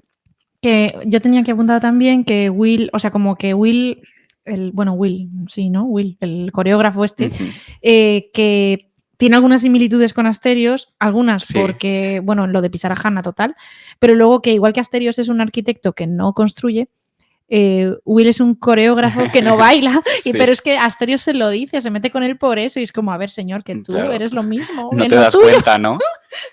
Que yo tenía que apuntar también que Will, o sea, como que Will, Will, sí, ¿no? Will, el coreógrafo Ujú. que tiene algunas similitudes con Asterios, algunas Sí. porque, bueno, lo de pisar a Hannah total, pero luego que igual que Asterios es un arquitecto que no construye, Will es un coreógrafo que no baila, Sí, pero es que Asterios se lo dice, se mete con él por eso y es como, a ver, señor, que tú claro. eres lo mismo No en te lo das tuyo. cuenta, ¿no?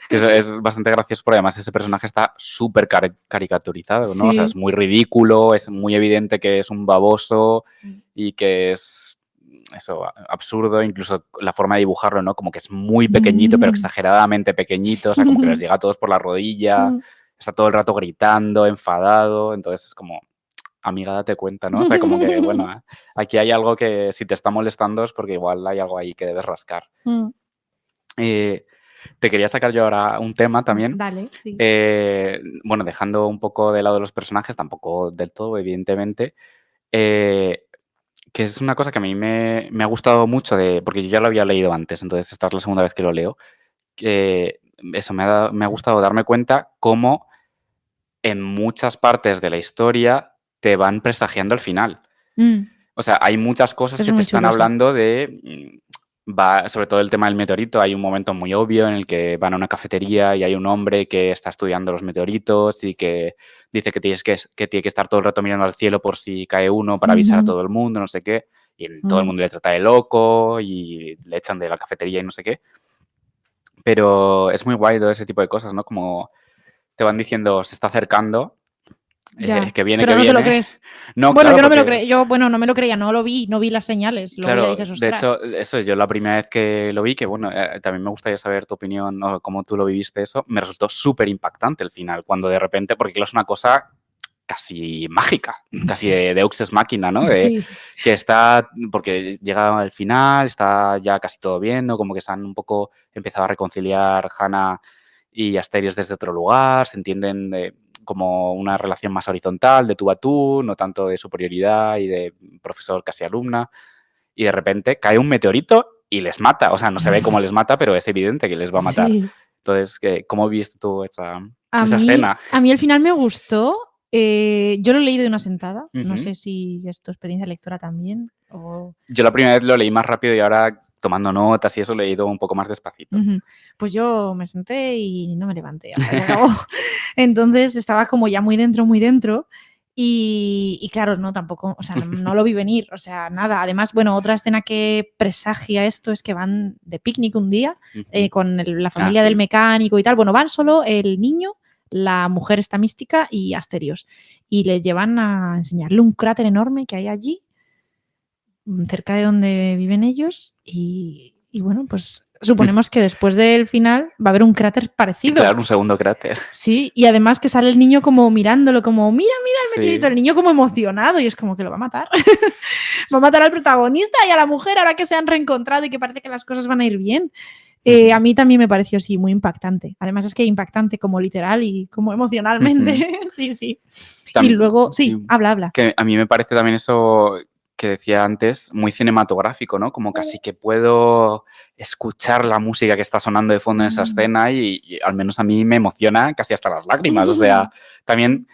Que eso es bastante gracioso porque además ese personaje está súper caricaturizado, ¿no? O sea, es Sí. muy ridículo, es muy evidente que es un baboso y que es eso, absurdo, incluso la forma de dibujarlo, ¿no? Como que es muy pequeñito, pero exageradamente pequeñito, o sea, como que les llega a todos por la rodilla, está todo el rato gritando, enfadado, entonces es como, amiga, date cuenta, ¿no? O sea, como que, bueno, aquí hay algo que si te está molestando es porque igual hay algo ahí que debes rascar. Eh, Te quería sacar yo ahora un tema también. Dale, sí. Bueno, dejando un poco de lado los personajes, tampoco del todo, evidentemente, eh, que es una cosa que a mí me ha gustado mucho, porque yo ya lo había leído antes, entonces esta es la segunda vez que lo leo, que eso me ha gustado darme cuenta cómo en muchas partes de la historia te van presagiando el final. O sea, hay muchas cosas Eso que es te muy están chulo, sí. hablando de, sobre todo el tema del meteorito, hay un momento muy obvio en el que van a una cafetería y hay un hombre que está estudiando los meteoritos y que dice que tiene que estar todo el rato mirando al cielo por si cae uno para avisar a todo el mundo, no sé qué, y todo el mundo le trata de loco y le echan de la cafetería y no sé qué. Pero es muy guay todo ese tipo de cosas, ¿no? Como te van diciendo, se está acercando, Ya, que viene, pero que no te lo viene. crees. No, Bueno, claro, yo no me lo porque creía, no me lo creía, no vi las señales, luego ya claro, dices, de ostras. hecho, eso, yo la primera vez que lo vi, que bueno, también me gustaría saber tu opinión o cómo tú lo viviste eso, me resultó súper impactante el final, cuando de repente, porque claro, es una cosa casi mágica, casi Sí. de Deux Ex Machina, ¿no? De Sí. que está, porque llega al final, está ya casi todo bien, ¿no? Como que se han un poco empezado a reconciliar Hannah y Asterios desde otro lugar, se entienden como una relación más horizontal, de tú a tú, no tanto de superioridad y de profesor casi alumna. Y de repente cae un meteorito y les mata. O sea, no se ve cómo les mata, pero es evidente que les va a matar. Sí. Entonces, ¿cómo viste tú esa A escena? mí al final me gustó. Yo lo leí de una sentada. No Ujú. sé si es tu experiencia lectora también. Yo la primera vez lo leí más rápido y ahora tomando notas y eso lo he leído un poco más despacito. Pues yo me senté y no me levanté hasta que acabó. Entonces estaba como ya muy dentro, muy dentro. Y claro, no, tampoco, o sea, no lo vi venir, o sea, nada. Además, bueno, otra escena que presagia esto es que van de picnic un día con la familia del mecánico y tal. Bueno, van solo el niño, la mujer esta mística y Asterios. Y les llevan a enseñarle un cráter enorme que hay allí, cerca de donde viven ellos. Y bueno, pues suponemos que después del final va a haber un cráter parecido. Claro, un segundo cráter. Sí, y además que sale el niño como mirándolo, como mira el meteorito, el niño como emocionado y es como que lo va a matar. Va a matar al protagonista y a la mujer ahora que se han reencontrado y que parece que las cosas van a ir bien. A mí también me pareció así muy impactante. Además es que impactante como literal y como emocionalmente. Sí. Y luego, sí, habla. Que a mí me parece también eso que decía antes, muy cinematográfico, ¿no? Como casi que puedo escuchar la música que está sonando de fondo en esa escena y al menos a mí me emociona casi hasta las lágrimas. O sea, también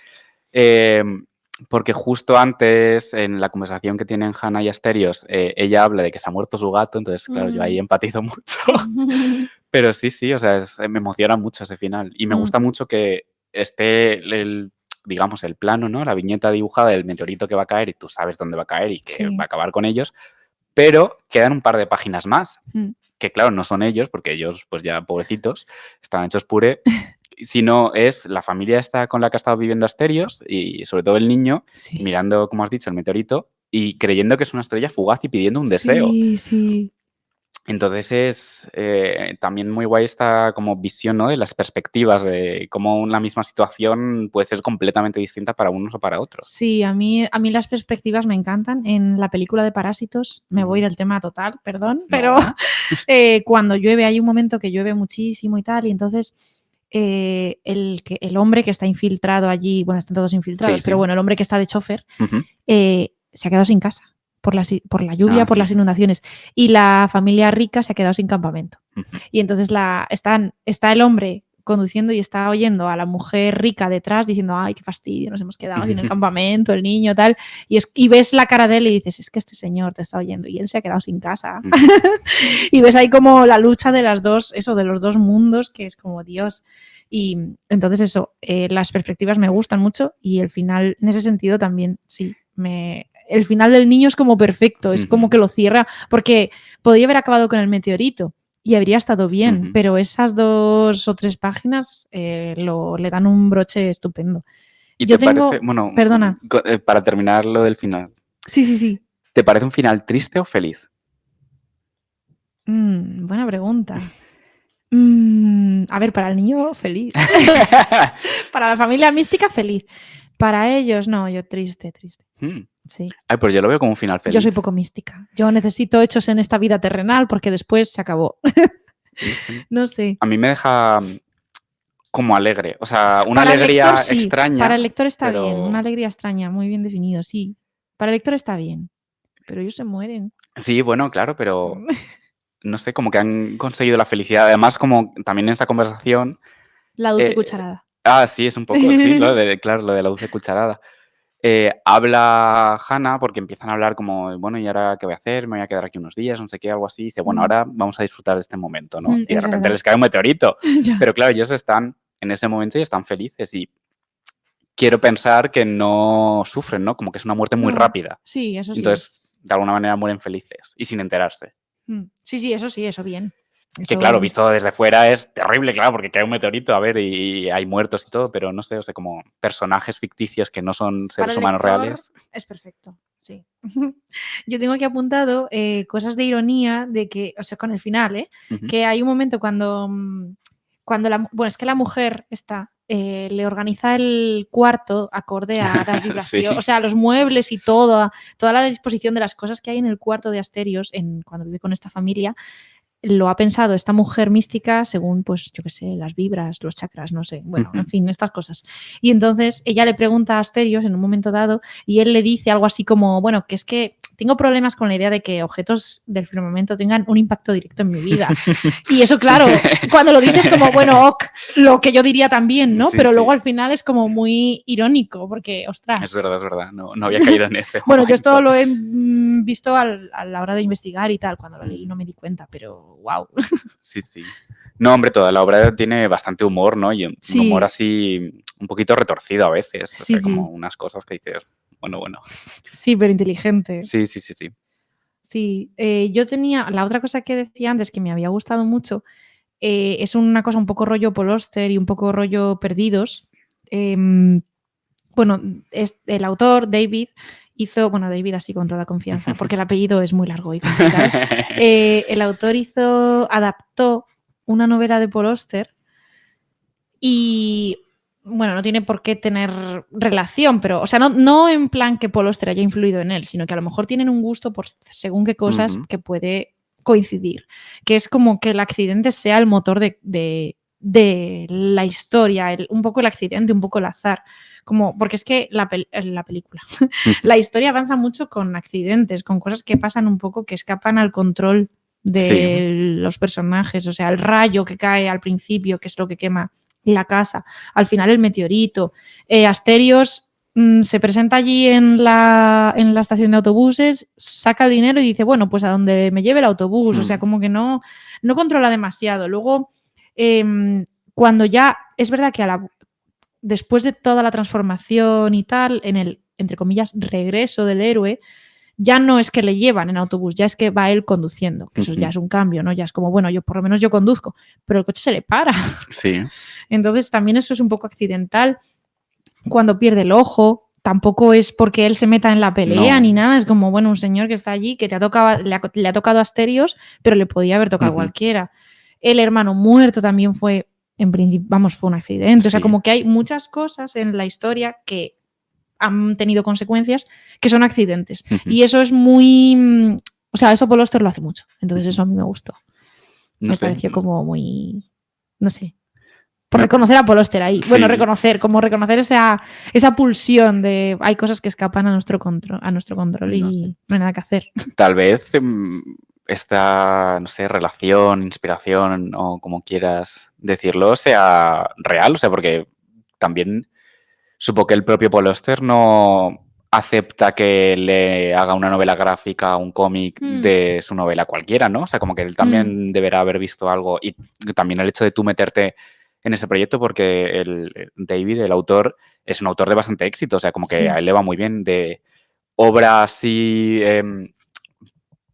porque justo antes, en la conversación que tienen Hannah y Asterios, ella habla de que se ha muerto su gato, entonces, claro, yo ahí empatizo mucho. Pero sí, o sea, me emociona mucho ese final. Y me gusta mucho que esté digamos, el plano, ¿no? La viñeta dibujada del meteorito que va a caer y tú sabes dónde va a caer y que va a acabar con ellos, pero quedan un par de páginas más, que claro, no son ellos, porque ellos, pues ya pobrecitos, están hechos puré, sino es la familia esta con la que ha estado viviendo Asterios y sobre todo el niño, mirando, como has dicho, el meteorito y creyendo que es una estrella fugaz y pidiendo un deseo. Sí. Entonces es también muy guay esta como visión, ¿no? De las perspectivas, de cómo una misma situación puede ser completamente distinta para unos o para otros. Sí, a mí las perspectivas me encantan. En la película de Parásitos, me voy del tema total, perdón, pero cuando llueve, hay un momento que llueve muchísimo y tal, y entonces el hombre que está infiltrado allí, bueno, están todos infiltrados, pero bueno, el hombre que está de chofer se ha quedado sin casa. Por la lluvia, por las inundaciones. Y la familia rica se ha quedado sin campamento. Y entonces está el hombre conduciendo y está oyendo a la mujer rica detrás diciendo, ay, qué fastidio, nos hemos quedado sin el campamento, el niño, tal. Y ves la cara de él y dices, es que este señor te está oyendo y él se ha quedado sin casa. Y ves ahí como la lucha de las dos, eso, de los dos mundos, que es como Dios. Y entonces eso, las perspectivas me gustan mucho y el final, en ese sentido también, sí, el final del niño es como perfecto, es como que lo cierra, porque podría haber acabado con el meteorito y habría estado bien, pero esas 2 o 3 páginas le dan un broche estupendo. ¿Y te parece, bueno, perdona, para terminar lo del final? Sí. ¿Te parece un final triste o feliz? Buena pregunta. A ver, para el niño, feliz. Para la familia mística, feliz. Para ellos, no, yo triste. Sí. Ay, pues yo lo veo como un final feliz. Yo soy poco mística. Yo necesito hechos en esta vida terrenal porque después se acabó. No sé. A mí me deja como alegre. O sea, una alegría extraña. Para el lector está bien. Una alegría extraña, muy bien definido, sí. Para el lector está bien. Pero ellos se mueren. Sí, bueno, claro, pero no sé, como que han conseguido la felicidad. Además, como también en esta conversación... La dulce cucharada. Sí, es un poco, sí, claro, lo de la dulce cucharada. Habla Hannah porque empiezan a hablar como, bueno, ¿y ahora qué voy a hacer? Me voy a quedar aquí unos días, no sé qué, algo así. Y dice, bueno, ahora vamos a disfrutar de este momento, ¿no? Y de repente les cae un meteorito. Pero claro, ellos están en ese momento y están felices y quiero pensar que no sufren, ¿no? Como que es una muerte muy rápida. Sí, eso sí. Entonces, de alguna manera mueren felices y sin enterarse. Sí, eso bien. Que claro, visto desde fuera es terrible, claro, porque cae un meteorito, a ver, y hay muertos y todo, pero no sé, o sea, como personajes ficticios que no son seres humanos reales. Es perfecto, sí. Yo tengo aquí apuntado cosas de ironía de que, o sea, con el final, que hay un momento cuando es que la mujer está, le organiza el cuarto acorde a las vibraciones, o sea, los muebles y toda la disposición de las cosas que hay en el cuarto de Asterios cuando vive con esta familia. lo ha pensado esta mujer mística según, pues, yo qué sé, las vibras, los chakras, no sé, bueno, en fin, estas cosas. Y entonces ella le pregunta a Asterios en un momento dado y él le dice algo así como, bueno, que es que tengo problemas con la idea de que objetos del firmamento tengan un impacto directo en mi vida. Y eso, claro, cuando lo dices como, bueno, ok, lo que yo diría también, ¿no? Sí, Pero sí. luego al final es como muy irónico, porque, ostras. Es verdad. No había caído en ese Bueno, yo esto momento. lo he visto a la hora de investigar y tal. Cuando lo leí no me di cuenta, pero wow. Sí. No, hombre, toda la obra tiene bastante humor, ¿no? Y un humor Sí, así un poquito retorcido a veces. O sea, como sí. unas cosas que dices, bueno. Sí, pero inteligente. Sí. Sí, yo tenía, la otra cosa que decía antes que me había gustado mucho, es una cosa un poco rollo Paul Auster y un poco rollo Perdidos. Bueno, el autor, David, hizo, bueno, David así con toda confianza, porque el apellido es muy largo y complicado. El autor adaptó una novela de Paul Auster y, bueno, no tiene por qué tener relación, pero, o sea, no en plan que Paul Auster haya influido en él, sino que a lo mejor tienen un gusto por según qué cosas Ujú. que puede coincidir, que es como que el accidente sea el motor de la historia, un poco el accidente, un poco el azar. Como, porque es que la película, la historia avanza mucho con accidentes, con cosas que pasan un poco que escapan al control Sí. de los personajes, o sea, el rayo que cae al principio, que es lo que quema la casa, al final el meteorito. Asterios se presenta allí en la estación de autobuses, saca el dinero y dice, bueno, pues a donde me lleve el autobús, o sea, como que no controla demasiado. Luego, cuando ya, es verdad que después de toda la transformación y tal, en el, entre comillas, regreso del héroe, ya no es que le llevan en autobús, ya es que va él conduciendo, que eso ya es un cambio, ¿no? Ya es como, bueno, yo por lo menos yo conduzco, pero el coche se le para. Sí. Entonces también eso es un poco accidental. Cuando pierde el ojo, tampoco es porque él se meta en la pelea No. ni nada, es como, bueno, un señor que está allí, que le ha tocado a Asterios, pero le podía haber tocado cualquiera. El hermano muerto también fue, en principio, vamos, fue un accidente. O sea, Sí. como que hay muchas cosas en la historia que han tenido consecuencias que son accidentes. Y eso es muy... O sea, eso Paul Auster lo hace mucho. Entonces eso a mí me gustó. No Me sé. pareció como muy... No sé. Por reconocer a Paul Auster ahí. Bueno, Sí. reconocer esa pulsión de hay cosas que escapan a nuestro control No y sé. no hay nada que hacer. Tal vez esta, no sé, relación, inspiración o como quieras decirlo, sea real. O sea, porque también supongo que el propio Paul Auster no acepta que le haga una novela gráfica, un cómic de su novela cualquiera, ¿no? O sea, como que él también deberá haber visto algo. Y también el hecho de tú meterte en ese proyecto, porque David, el autor, es un autor de bastante éxito. O sea, como que a Sí. él le va muy bien de obra así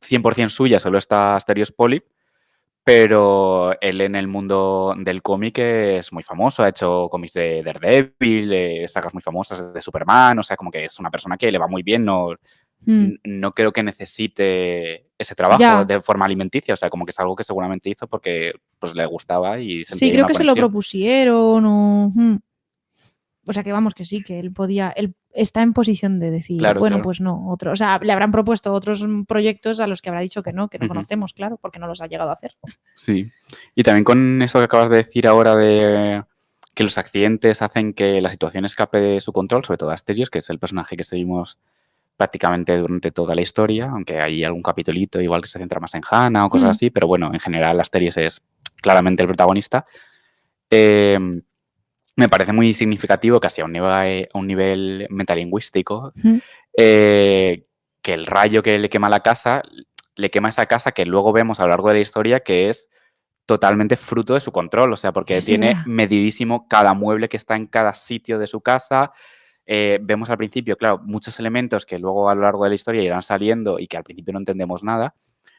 100% suya, solo está Asterios Polyp, pero él en el mundo del cómic es muy famoso, ha hecho cómics de Daredevil, sagas muy famosas de Superman, o sea, como que es una persona que le va muy bien, no creo que necesite ese trabajo Ya. de forma alimenticia, o sea, como que es algo que seguramente hizo porque pues le gustaba y Sí, sentía ahí creo una que se lo conexión. propusieron o sea, que vamos, que sí, que él podía, él está en posición de decir, Claro, bueno, claro. pues no, otro, o sea, le habrán propuesto otros proyectos a los que habrá dicho que no Ujú. conocemos, claro, porque no los ha llegado a hacer. Sí. Y también con eso que acabas de decir ahora de que los accidentes hacen que la situación escape de su control, sobre todo Asterios, que es el personaje que seguimos prácticamente durante toda la historia, aunque hay algún capitulito igual que se centra más en Hannah o cosas así, pero bueno, en general Asterios es claramente el protagonista. Em, Me parece muy significativo, casi a un nivel metalingüístico, eh, que el rayo que le quema la casa, le quema esa casa que luego vemos a lo largo de la historia que es totalmente fruto de su control, o sea, porque Es tiene verdad. medidísimo cada mueble que está en cada sitio de su casa. Vemos al principio, claro, muchos elementos que luego a lo largo de la historia irán saliendo y que al principio no entendemos nada,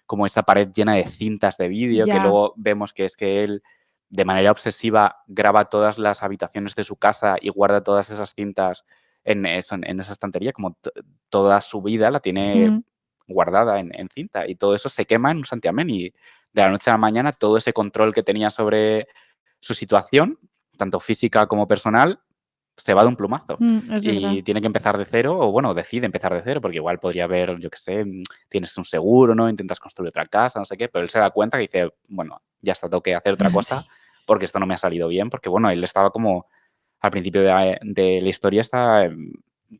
como esa pared llena de cintas de vídeo, que Ya. luego vemos que es que él de manera obsesiva graba todas las habitaciones de su casa y guarda todas esas cintas en esa estantería, como toda su vida la tiene guardada en cinta y todo eso se quema en un santiamén y de la noche a la mañana todo ese control que tenía sobre su situación, tanto física como personal, se va de un plumazo Es verdad. y tiene que empezar de cero, o bueno, decide empezar de cero, porque igual podría haber, yo qué sé, tienes un seguro, ¿no? Intentas construir otra casa, no sé qué, pero él se da cuenta que dice, bueno, ya está, tengo que hacer otra cosa Sí. porque esto no me ha salido bien, porque bueno, él estaba como, al principio de la historia está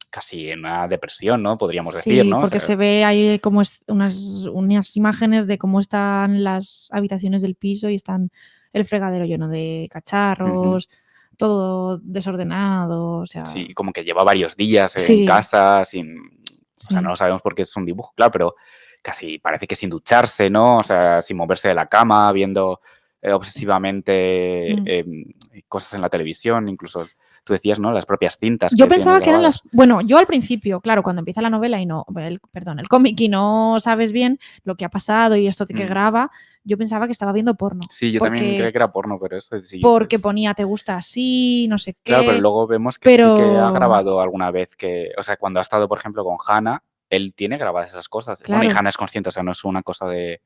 casi en una depresión, ¿no? Podríamos decir, Sí, ¿no? O porque sea, se ve ahí como unas imágenes de cómo están las habitaciones del piso y están el fregadero lleno de ujú. cacharros, todo desordenado, o sea, Sí, como que lleva varios días en sí, casa sin, o sea, no sí. lo sabemos porque es un dibujo, claro, pero casi parece que sin ducharse, ¿no? O sea, sin moverse de la cama, viendo obsesivamente Mm. cosas en la televisión, incluso tú decías, ¿no? Las propias cintas Yo que tiene pensaba que eran las. grabadas. Bueno, yo al principio, claro, cuando empieza la novela y no, perdón, el cómic y no sabes bien lo que ha pasado y esto de que Mm. graba, yo pensaba que estaba viendo porno. Sí, yo también creía Porque, que era porno, pero eso sí, porque pues. ponía te gusta así, no sé Claro, pero qué. luego vemos que sí que ha Pero, grabado alguna vez que, o sea, cuando ha estado, por ejemplo, con Hannah, él tiene grabadas esas cosas. Bueno, y claro, Hannah es consciente, o sea, no es una cosa de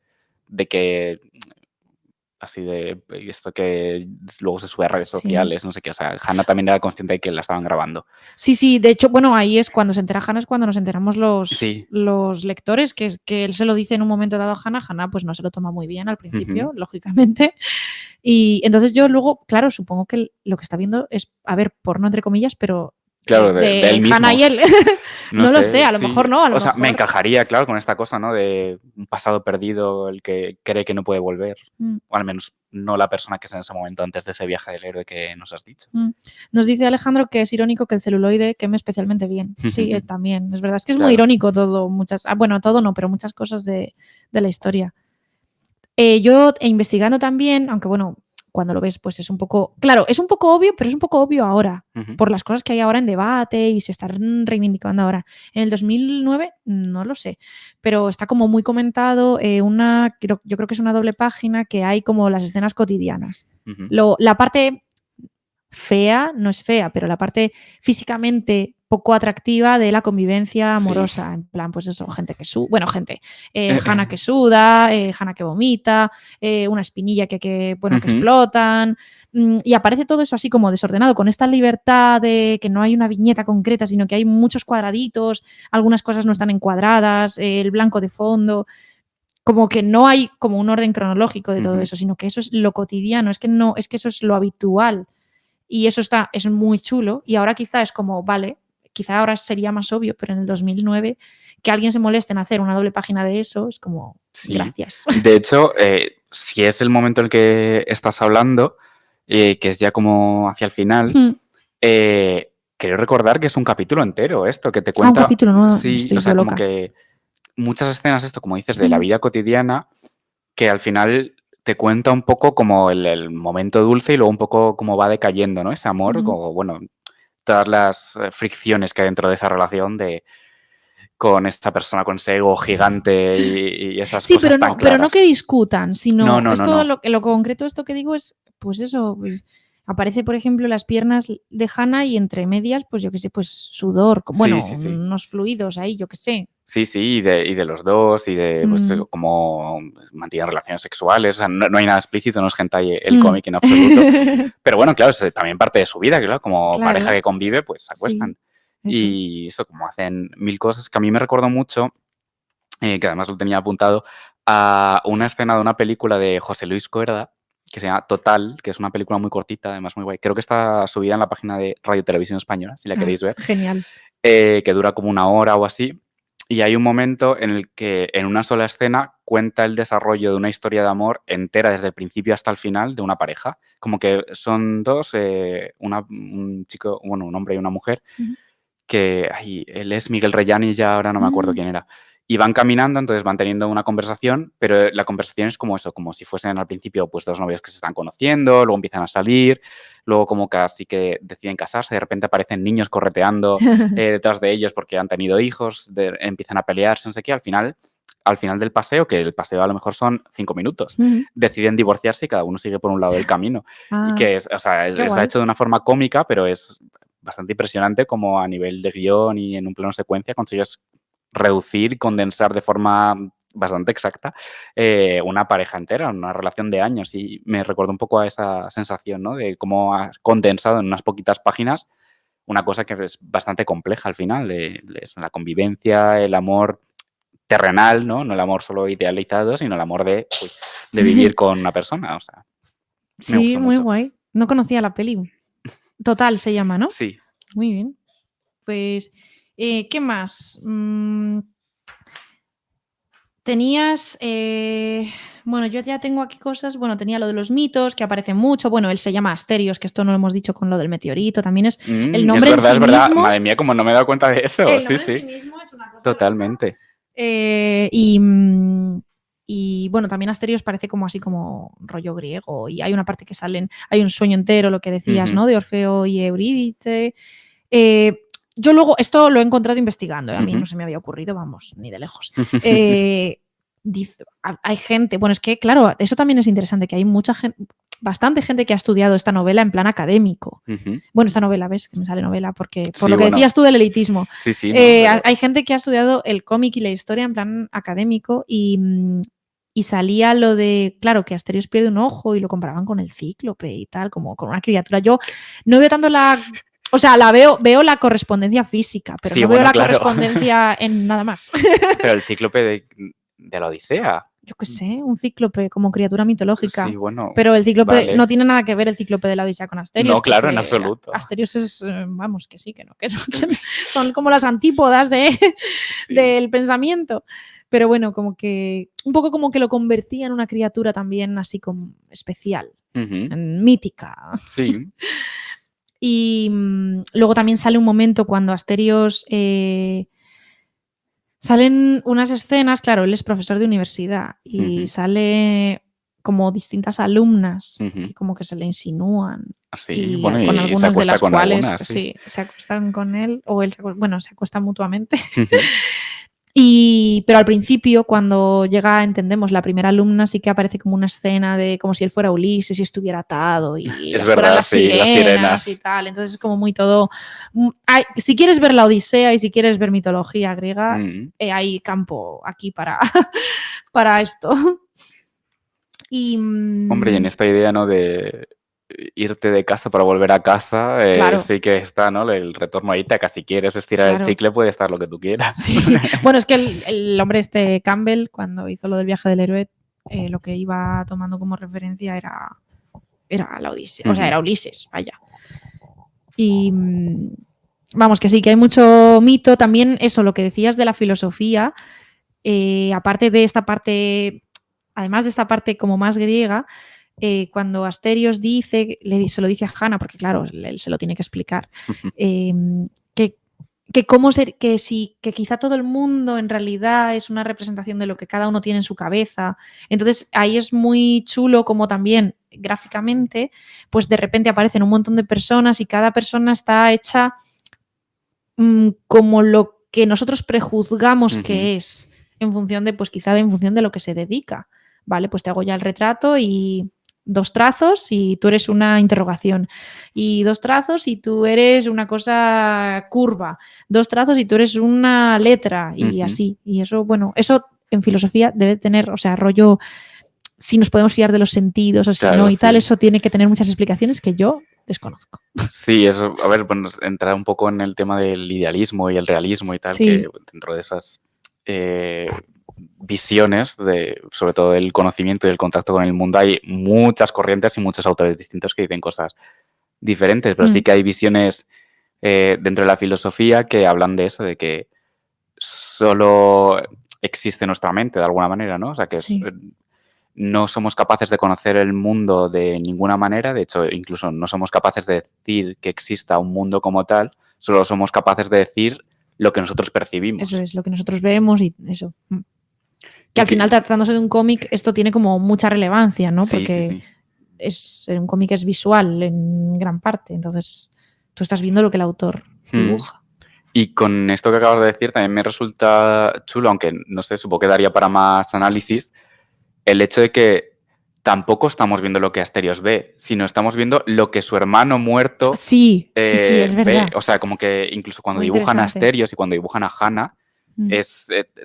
que así de esto que luego se sube a redes sí. sociales, no sé qué. O sea, Hannah también era consciente de que la estaban grabando. Sí, sí, de hecho, bueno, ahí es cuando se entera Hannah, es cuando nos enteramos Sí. los lectores, que él se lo dice en un momento dado a Hannah, Hannah pues no se lo toma muy bien al Ujú. principio, lógicamente. Y entonces yo luego, claro, supongo que lo que está viendo es, a ver, porno entre comillas, pero Claro, de él de Hannah y mismo. él. No No lo sé, sé, a lo mejor sí. no, a lo O sea, me mejor. encajaría, claro, con esta cosa, ¿no? De un pasado perdido, el que cree que no puede volver. Mm, O al menos no la persona que es en ese momento antes de ese viaje del héroe que nos has dicho. mm. Nos dice Alejandro que es irónico que el celuloide queme especialmente bien. Sí, también, es verdad, es que es muy Claro. irónico todo, bueno, todo no, pero muchas cosas de la historia. Yo investigando también, aunque bueno, cuando lo ves, pues es un poco, claro, es un poco obvio, pero es un poco obvio ahora, Ujú. por las cosas que hay ahora en debate y se están reivindicando ahora. En el 2009, no lo sé, pero está como muy comentado yo creo que es una doble página que hay como las escenas cotidianas. Ujú. La parte fea, no es fea, pero la parte físicamente poco atractiva de la convivencia Sí. amorosa. En plan, pues eso, gente que suda, bueno, gente, Eh, Hannah que eh, suda, Hannah que vomita, una espinilla bueno, que ujú. explotan. Y aparece todo eso así como desordenado, con esta libertad de que no hay una viñeta concreta, sino que hay muchos cuadraditos, algunas cosas no están encuadradas, el blanco de fondo, como que no hay como un orden cronológico de todo Ujú. eso, sino que eso es lo cotidiano, es que no, es que eso es lo habitual. Y eso es muy chulo. Y ahora quizá es como, vale, quizá ahora sería más obvio, pero en el 2009 que alguien se moleste en hacer una doble página de eso es como, Sí. gracias. De hecho, si es el momento en el que estás hablando, que es ya como hacia el final, creo recordar que es un capítulo entero esto, que te Un cuenta, capítulo, no, sí, o estoy yo sea, como loca. que muchas escenas, esto, como dices, de la vida cotidiana, que al final te cuenta un poco como el momento dulce y luego un poco cómo va decayendo, ¿no? Ese amor, como, bueno, todas las fricciones que hay dentro de esa relación con esta persona con ese ego gigante y esas Sí, cosas tan pero no que claras. discutan, No, sino no, no, esto no. lo concreto, esto que digo es, pues eso, pues aparece, por ejemplo, las piernas de Hannah y entre medias, pues yo qué sé, pues sudor, Sí, bueno, sí, sí. unos fluidos ahí, yo qué sé. Sí, sí, y de los dos, y de pues, Mm, cómo mantienen relaciones sexuales. O sea, no hay nada explícito, no es hentai el mm. cómic en absoluto. Pero bueno, claro, es también parte de su vida, claro, como pareja Claro, que convive, pues se sí, acuestan. eso. Y eso, como hacen mil cosas, que a mí me recordó mucho, que además lo tenía apuntado, a una escena de una película de José Luis Cuerda, que se llama Total, que es una película muy cortita, además muy guay. Creo que está subida en la página de Radio Televisión Española, si la Ah, queréis ver, genial. que dura como una hora o así. Y hay un momento en el que en una sola escena cuenta el desarrollo de una historia de amor entera desde el principio hasta el final de una pareja. Como que son dos, un chico, bueno, un hombre y una mujer, Ujú. que ay, él es Miguel Reyani y ya ahora no me acuerdo Mm. quién era. Y van caminando, entonces van teniendo una conversación, pero la conversación es como eso, como si fuesen al principio pues dos novios que se están conociendo, luego empiezan a salir, luego como casi que deciden casarse, de repente aparecen niños correteando detrás de ellos porque han tenido hijos, empiezan a pelearse, no sé qué, al final del paseo, que el paseo a lo mejor son 5 minutos, Ujú. deciden divorciarse y cada uno sigue por un lado del camino. Y Ah, que es, o sea, qué está guay. hecho de una forma cómica, pero es bastante impresionante como a nivel de guión y en un plano secuencia consigues reducir, condensar de forma bastante exacta una pareja entera, una relación de años. Y me recuerda un poco a esa sensación, ¿no? De cómo has condensado en unas poquitas páginas una cosa que es bastante compleja al final, es la convivencia, el amor terrenal, ¿no? No el amor solo idealizado, sino el amor de vivir con una persona, o sea, me Sí, gustó muy mucho. guay. No conocía la peli. Total se llama, ¿no? Sí. Muy bien. Pues, ¿qué más? Tenías, bueno, yo ya tengo aquí cosas, bueno, tenía lo de los mitos, que aparece mucho, bueno, él se llama Asterios, que esto no lo hemos dicho con lo del meteorito, también es el Es nombre en verdad, sí es verdad. mismo, Madre mía, como no me he dado cuenta de eso. el Sí, nombre en sí, sí mismo es una cosa loca. totalmente. Y bueno, también Asterios parece como así como rollo griego, y hay una parte que hay un sueño entero, lo que decías, Ujú. ¿no? De Orfeo y Eurídice. Yo luego, esto lo he encontrado investigando, a mí no se me había ocurrido, vamos, ni de lejos. Hay gente, bueno, es que claro, eso también es interesante, que hay mucha gente, bastante gente que ha estudiado esta novela en plan académico. Ujú. Bueno, esta novela, ¿ves? Que me sale novela, porque por Sí, lo que bueno, decías tú del elitismo. sí, ¿no? Pero- Hay gente que ha estudiado el cómic y la historia en plan académico y salía lo de, claro, que Asterios pierde un ojo y lo comparaban con el cíclope y tal, como con una criatura. Yo no veo tanto o sea, veo la correspondencia física, pero Sí, no veo bueno, la claro. correspondencia en nada más. Pero el cíclope de la Odisea. Yo qué sé, un cíclope como criatura mitológica. Sí, bueno, Pero el cíclope vale. no tiene nada que ver el cíclope de la Odisea con Asterios. No, claro, en porque absoluto. Asterios es, vamos, que sí, que no, que son como las antípodas Sí. del pensamiento. Pero bueno, como que un poco como que lo convertía en una criatura también así como especial, Ujú. mítica. Sí. Y luego también sale un momento cuando Asterios salen unas escenas, claro, él es profesor de universidad y Ujú. sale como distintas alumnas Ujú. que como que se le insinúan Sí, y bueno, con y se algunas de acuesta las con cuales algunas, sí. sí, se acuestan con él o él se acuestan mutuamente. Ujú. Pero al principio, cuando entendemos, la primera alumna sí que aparece como una escena de como si él fuera Ulises y estuviera atado y Es fueran verdad, las sí, las sirenas y sirenas. tal. Entonces es como muy todo. Si quieres ver la Odisea y si quieres ver mitología griega, Mm. hay campo aquí para esto. Y Hombre, y en esta idea, ¿no? De irte de casa para volver a casa, claro, sí que está, ¿no? El retorno a Ítaca. Si quieres estirar el claro. chicle, puede estar lo que tú quieras. Sí. Bueno, es que el hombre Campbell, cuando hizo lo del viaje del héroe, lo que iba tomando como referencia era la Odisea, o sea, Ujú. era Ulises, vaya. Y vamos, que sí, que hay mucho mito. También eso, lo que decías de la filosofía, aparte de esta parte, además de esta parte como más griega, cuando Asterios se lo dice a Hanna, porque claro, él se lo tiene que explicar, eh, que, que quizá todo el mundo en realidad es una representación de lo que cada uno tiene en su cabeza. Entonces ahí es muy chulo como también gráficamente, pues de repente aparecen un montón de personas y cada persona está hecha como lo que nosotros prejuzgamos Ujú. que es, en función de, pues quizá en función de lo que se dedica. Vale, pues te hago ya el retrato y 2 trazos y tú eres una interrogación. Y 2 trazos y tú eres una cosa curva. 2 trazos y tú eres una letra y Ujú. así. Y eso, bueno, eso en filosofía debe tener, o sea, rollo, si nos podemos fiar de los sentidos o si Claro, no y tal, sí. eso tiene que tener muchas explicaciones que yo desconozco. Sí, eso, a ver, bueno, entrar un poco en el tema del idealismo y el realismo y tal, que Sí, dentro de esas visiones, sobre todo del conocimiento y el contacto con el mundo, hay muchas corrientes y muchos autores distintos que dicen cosas diferentes, pero sí que hay visiones dentro de la filosofía que hablan de eso, de que solo existe nuestra mente de alguna manera, ¿no? O sea, que sí. no somos capaces de conocer el mundo de ninguna manera, de hecho, incluso no somos capaces de decir que exista un mundo como tal, solo somos capaces de decir lo que nosotros percibimos. Eso es lo que nosotros vemos y eso. Que Y al final, que, tratándose de un cómic, esto tiene como mucha relevancia, ¿no? sí, sí, Porque sí. un cómic es visual en gran parte. Entonces, tú estás viendo lo que el autor Mm. dibuja. Y con esto que acabas de decir también me resulta chulo, aunque no sé, supongo que daría para más análisis, el hecho de que tampoco estamos viendo lo que Asterios ve, sino estamos viendo lo que su hermano muerto Sí, sí, sí, es ve. verdad. O sea, como que incluso cuando Muy dibujan a interesante. Asterios y cuando dibujan a Hannah, Mm.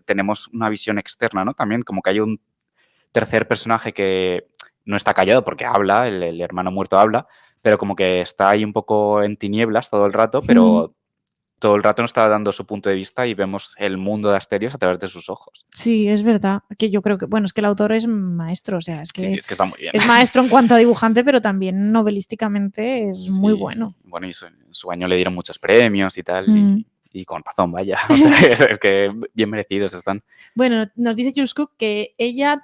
tenemos una visión externa, ¿no? También como que hay un tercer personaje que no está callado porque habla, el hermano muerto habla, pero como que está ahí un poco en tinieblas todo el rato, pero todo el rato nos está dando su punto de vista y vemos el mundo de Asterios a través de sus ojos. Sí, es verdad. Que yo creo que, bueno, es que el autor es maestro, o sea, es que, Sí, es que está muy bien. es maestro en cuanto a dibujante, pero también novelísticamente es muy Sí, bueno. Bueno, y en su año le dieron muchos premios y tal, y con razón, vaya. O sea, es que bien merecidos están. Bueno, nos dice Jules Cook que ella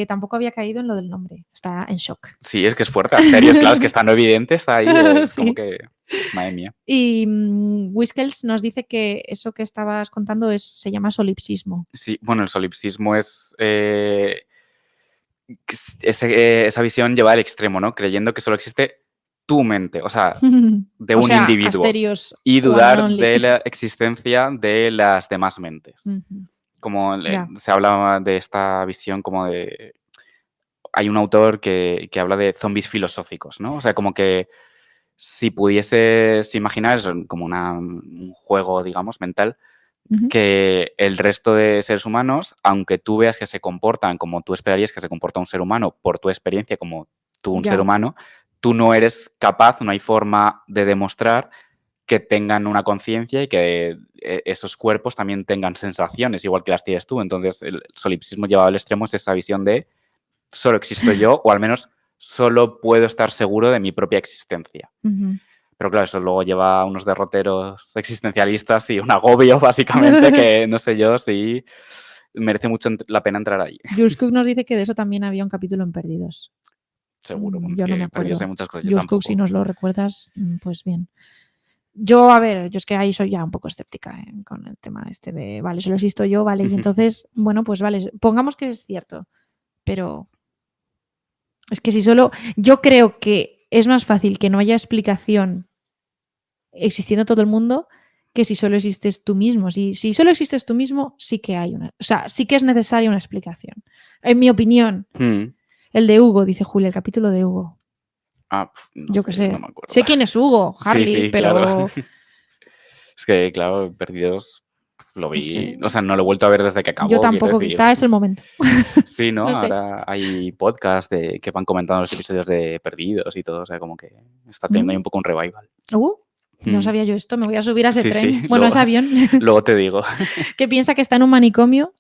tampoco había caído en lo del nombre. Está en shock. Sí, es que es fuerte. Asterios, claro, es que está no evidente, está ahí, es Sí. como que, madre mía. Y Whiskels nos dice que eso que estabas contando se llama solipsismo. Sí, bueno, el solipsismo es esa visión llevada al extremo, ¿no? Creyendo que solo existe tu mente, o sea, de O un sea, individuo. Asterios Y one and dudar only. de la existencia de las demás mentes. Como Ya. se habla de esta visión como de... Hay un autor que habla de zombies filosóficos, ¿no? O sea, como que si pudieses imaginar eso como un juego, digamos, mental, que el resto de seres humanos, aunque tú veas que se comportan como tú esperarías que se comporta un ser humano por tu experiencia como tú un Ya. ser humano, tú no eres capaz, no hay forma de demostrar que tengan una conciencia y que esos cuerpos también tengan sensaciones, igual que las tienes tú. Entonces, el solipsismo llevado al extremo es esa visión de solo existo yo, o al menos solo puedo estar seguro de mi propia existencia. Pero claro, eso luego lleva a unos derroteros existencialistas y un agobio, básicamente, que no sé yo si merece mucho la pena entrar ahí. Jules Cook nos dice que de eso también había un capítulo en Perdidos. Seguro, Yo no me Perdidos acuerdo. hay muchas cosas, yo Jules Cook, si tampoco. nos lo recuerdas, pues bien. Yo, a ver, yo es que ahí soy ya un poco escéptica con el tema este de, vale, solo existo yo, vale, y entonces, bueno, pues vale, pongamos que es cierto, pero es que si solo, yo creo que es más fácil que no haya explicación existiendo todo el mundo que si solo existes tú mismo. Si solo existes tú mismo, sí que hay una, o sea, sí que es necesaria una explicación. En mi opinión, el de Hugo, dice Julia, el capítulo de Hugo. No Yo sé, qué sé. no me acuerdo. Sé quién es Hugo, Harley, Sí, pero... claro. Es que, claro, Perdidos lo vi, Sí. o sea, no lo he vuelto a ver desde que acabó. Yo tampoco, quizá es el momento. Sí, ¿no? No sé. Ahora hay podcasts que van comentando los episodios de Perdidos y todo, o sea, como que está teniendo ahí un poco un revival. No sabía yo esto, me voy a subir a ese tren. Sí, Bueno, a ese avión. luego te digo. Que piensa que está en un manicomio,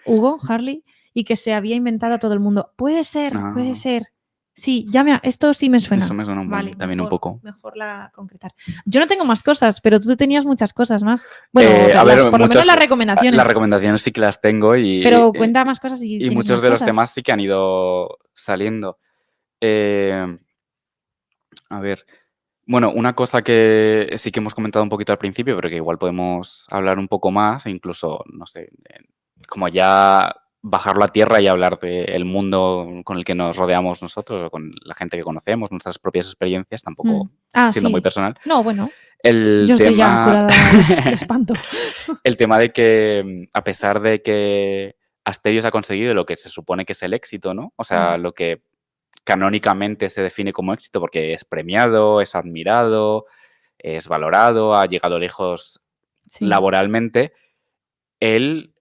Hugo, Harley, y que se había inventado a todo el mundo. Puede ser, puede ser. Sí, esto sí me suena. Eso me suena Vale, también un poco. Mejor la concretar. Yo no tengo más cosas, pero tú tenías muchas cosas más. Bueno, a ver, por lo menos las recomendaciones. Las recomendaciones sí que las tengo pero cuenta más cosas y tienes muchos más de los cosas. temas sí que han ido saliendo. A ver, bueno, una cosa que sí que hemos comentado un poquito al principio, pero que igual podemos hablar un poco más, e incluso, no sé, como ya bajarlo a tierra y hablar del mundo con el que nos rodeamos nosotros o con la gente que conocemos, nuestras propias experiencias, tampoco siendo muy personal. No, bueno. Yo estoy ya curada de espanto. El tema de que, a pesar de que Asterios ha conseguido lo que se supone que es el éxito, ¿no? O sea, lo que canónicamente se define como éxito porque es premiado, es admirado, es valorado, ha llegado lejos laboralmente, él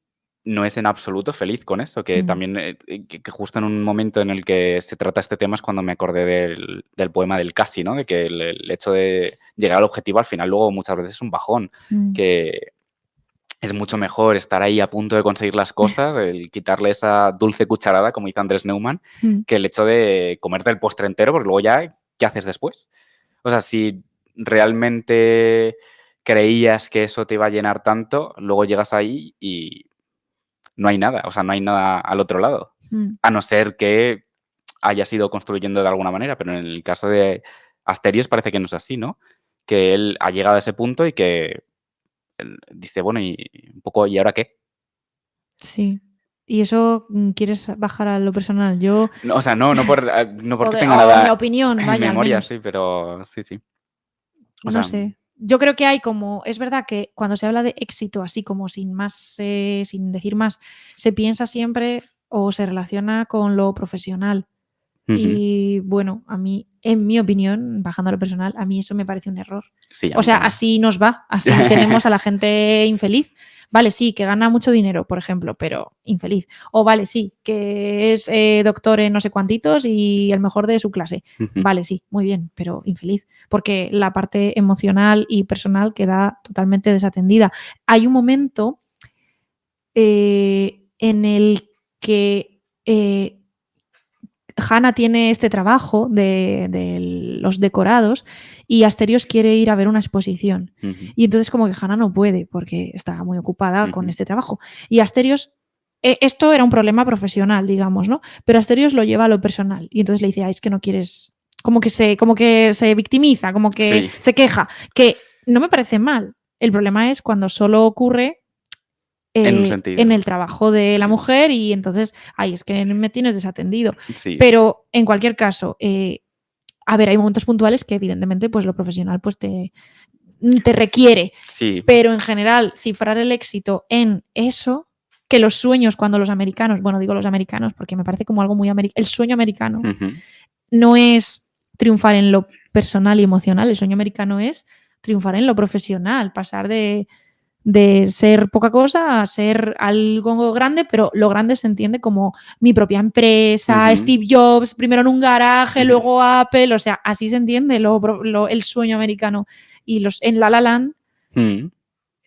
no es en absoluto feliz con eso, que también, que justo en un momento en el que se trata este tema es cuando me acordé del poema del Casi, ¿no? De que el hecho de llegar al objetivo al final luego muchas veces es un bajón, que es mucho mejor estar ahí a punto de conseguir las cosas, el quitarle esa dulce cucharada, como dice Andrés Neumann, que el hecho de comerte el postre entero, porque luego ya, ¿qué haces después? O sea, si realmente creías que eso te iba a llenar tanto, luego llegas ahí y no hay nada, o sea, no hay nada al otro lado, a no ser que hayas ido construyendo de alguna manera, pero en el caso de Asterios parece que no es así, ¿no? Que él ha llegado a ese punto y que dice, bueno, y un poco, ¿y ahora qué? Sí. ¿Y eso quieres bajar a lo personal? Yo... No, o sea, no porque tenga en nada la opinión, en vaya, al memoria, menos. sí, pero sí. O No sea, sé. Yo creo que hay como... Es verdad que cuando se habla de éxito, así como sin más, sin decir más, se piensa siempre o se relaciona con lo profesional. Ujú. Y bueno, a mí, en mi opinión, bajando a lo personal, a mí eso me parece un error. Sí, a O mí sea, también. así nos va, así tenemos a la gente infeliz. Vale, sí, que gana mucho dinero, por ejemplo, pero infeliz. O vale, sí, que es doctor en no sé cuantitos y el mejor de su clase. Ujú. Vale, sí, muy bien, pero infeliz, porque la parte emocional y personal queda totalmente desatendida. Hay un momento en el que Hannah tiene este trabajo de los decorados y Asterios quiere ir a ver una exposición. Ujú. Y entonces como que Hannah no puede porque está muy ocupada con Ujú. este trabajo. Y Asterios, esto era un problema profesional, digamos, ¿no? Pero Asterios lo lleva a lo personal y entonces le dice, es que no quieres, como que se victimiza, como que Sí, se queja, que no me parece mal. El problema es cuando solo ocurre en un en sentido. el trabajo de la Sí, mujer y entonces, ay, es que me tienes desatendido. sí, Pero en cualquier caso, a ver, hay momentos puntuales que evidentemente pues lo profesional pues te requiere, sí. pero en general cifrar el éxito en eso, que los sueños cuando los americanos, bueno, digo los americanos porque me parece como algo muy americano, el sueño americano Ujú. no es triunfar en lo personal y emocional, el sueño americano es triunfar en lo profesional, pasar de ser poca cosa a ser algo grande, pero lo grande se entiende como mi propia empresa, Ujú. Steve Jobs, primero en un garaje, Ujú. luego Apple, o sea, así se entiende el sueño americano. Y en La La Land Mm.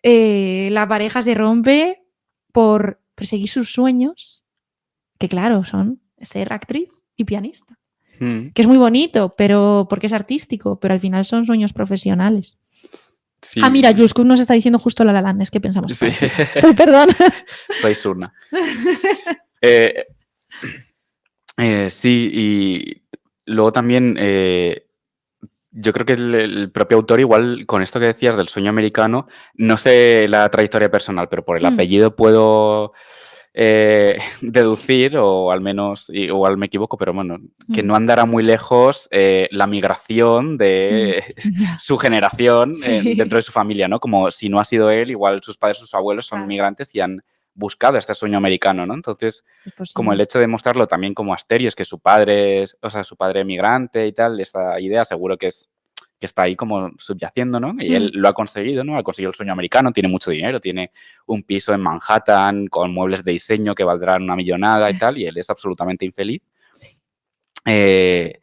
la pareja se rompe por perseguir sus sueños, que claro, son ser actriz y pianista, Mm. que es muy bonito, pero porque es artístico, pero al final son sueños profesionales. Ah, Sí, mira, Jules Cook nos está diciendo justo La La Land, es que pensamos sí. parecido. Perdón. Soy Surna. Eh, sí, y luego también yo creo que el propio autor, igual con esto que decías del sueño americano, no sé la trayectoria personal, pero por el Hmm, apellido puedo deducir, o al menos, igual me equivoco, pero bueno, que hmm, no andará muy lejos la migración hmm. de Ya. su generación dentro de Sí, su familia, ¿no? Como si no ha sido él, igual sus padres, sus abuelos son claro, inmigrantes y han buscado este sueño americano, ¿no? Entonces, es como el posible. hecho de mostrarlo también como Asterios, que su padre es, o sea, su padre emigrante y tal, esta idea seguro que está ahí como subyaciendo, ¿no? Y Hmm, él lo ha conseguido, ¿no? Ha conseguido el sueño americano, tiene mucho dinero, tiene un piso en Manhattan con muebles de diseño que valdrán una millonada y tal, y él es absolutamente infeliz. sí. Eh,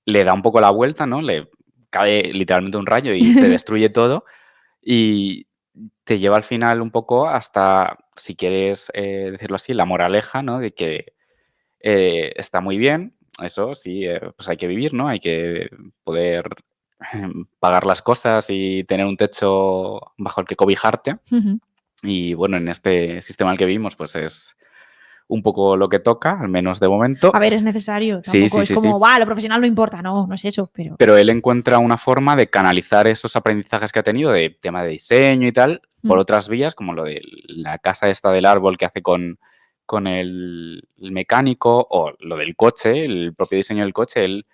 Le da un poco la vuelta, ¿no? Le cae literalmente un rayo y se destruye todo y te lleva al final un poco hasta, si quieres decirlo así, la moraleja, ¿no? De que está muy bien, eso sí, pues hay que vivir, ¿no? Hay que poder pagar las cosas y tener un techo bajo el que cobijarte. Ujú. Y bueno, en este sistema en el que vivimos, pues es un poco lo que toca, al menos de momento. A ver, es necesario, Sí, tampoco sí, es sí, sí. como, va, lo profesional no importa, no, no es eso, pero... Pero él encuentra una forma de canalizar esos aprendizajes que ha tenido de tema de diseño y tal, por Hmm, otras vías, como lo de la casa esta del árbol que hace con el mecánico, o lo del coche, el propio diseño del coche. Él,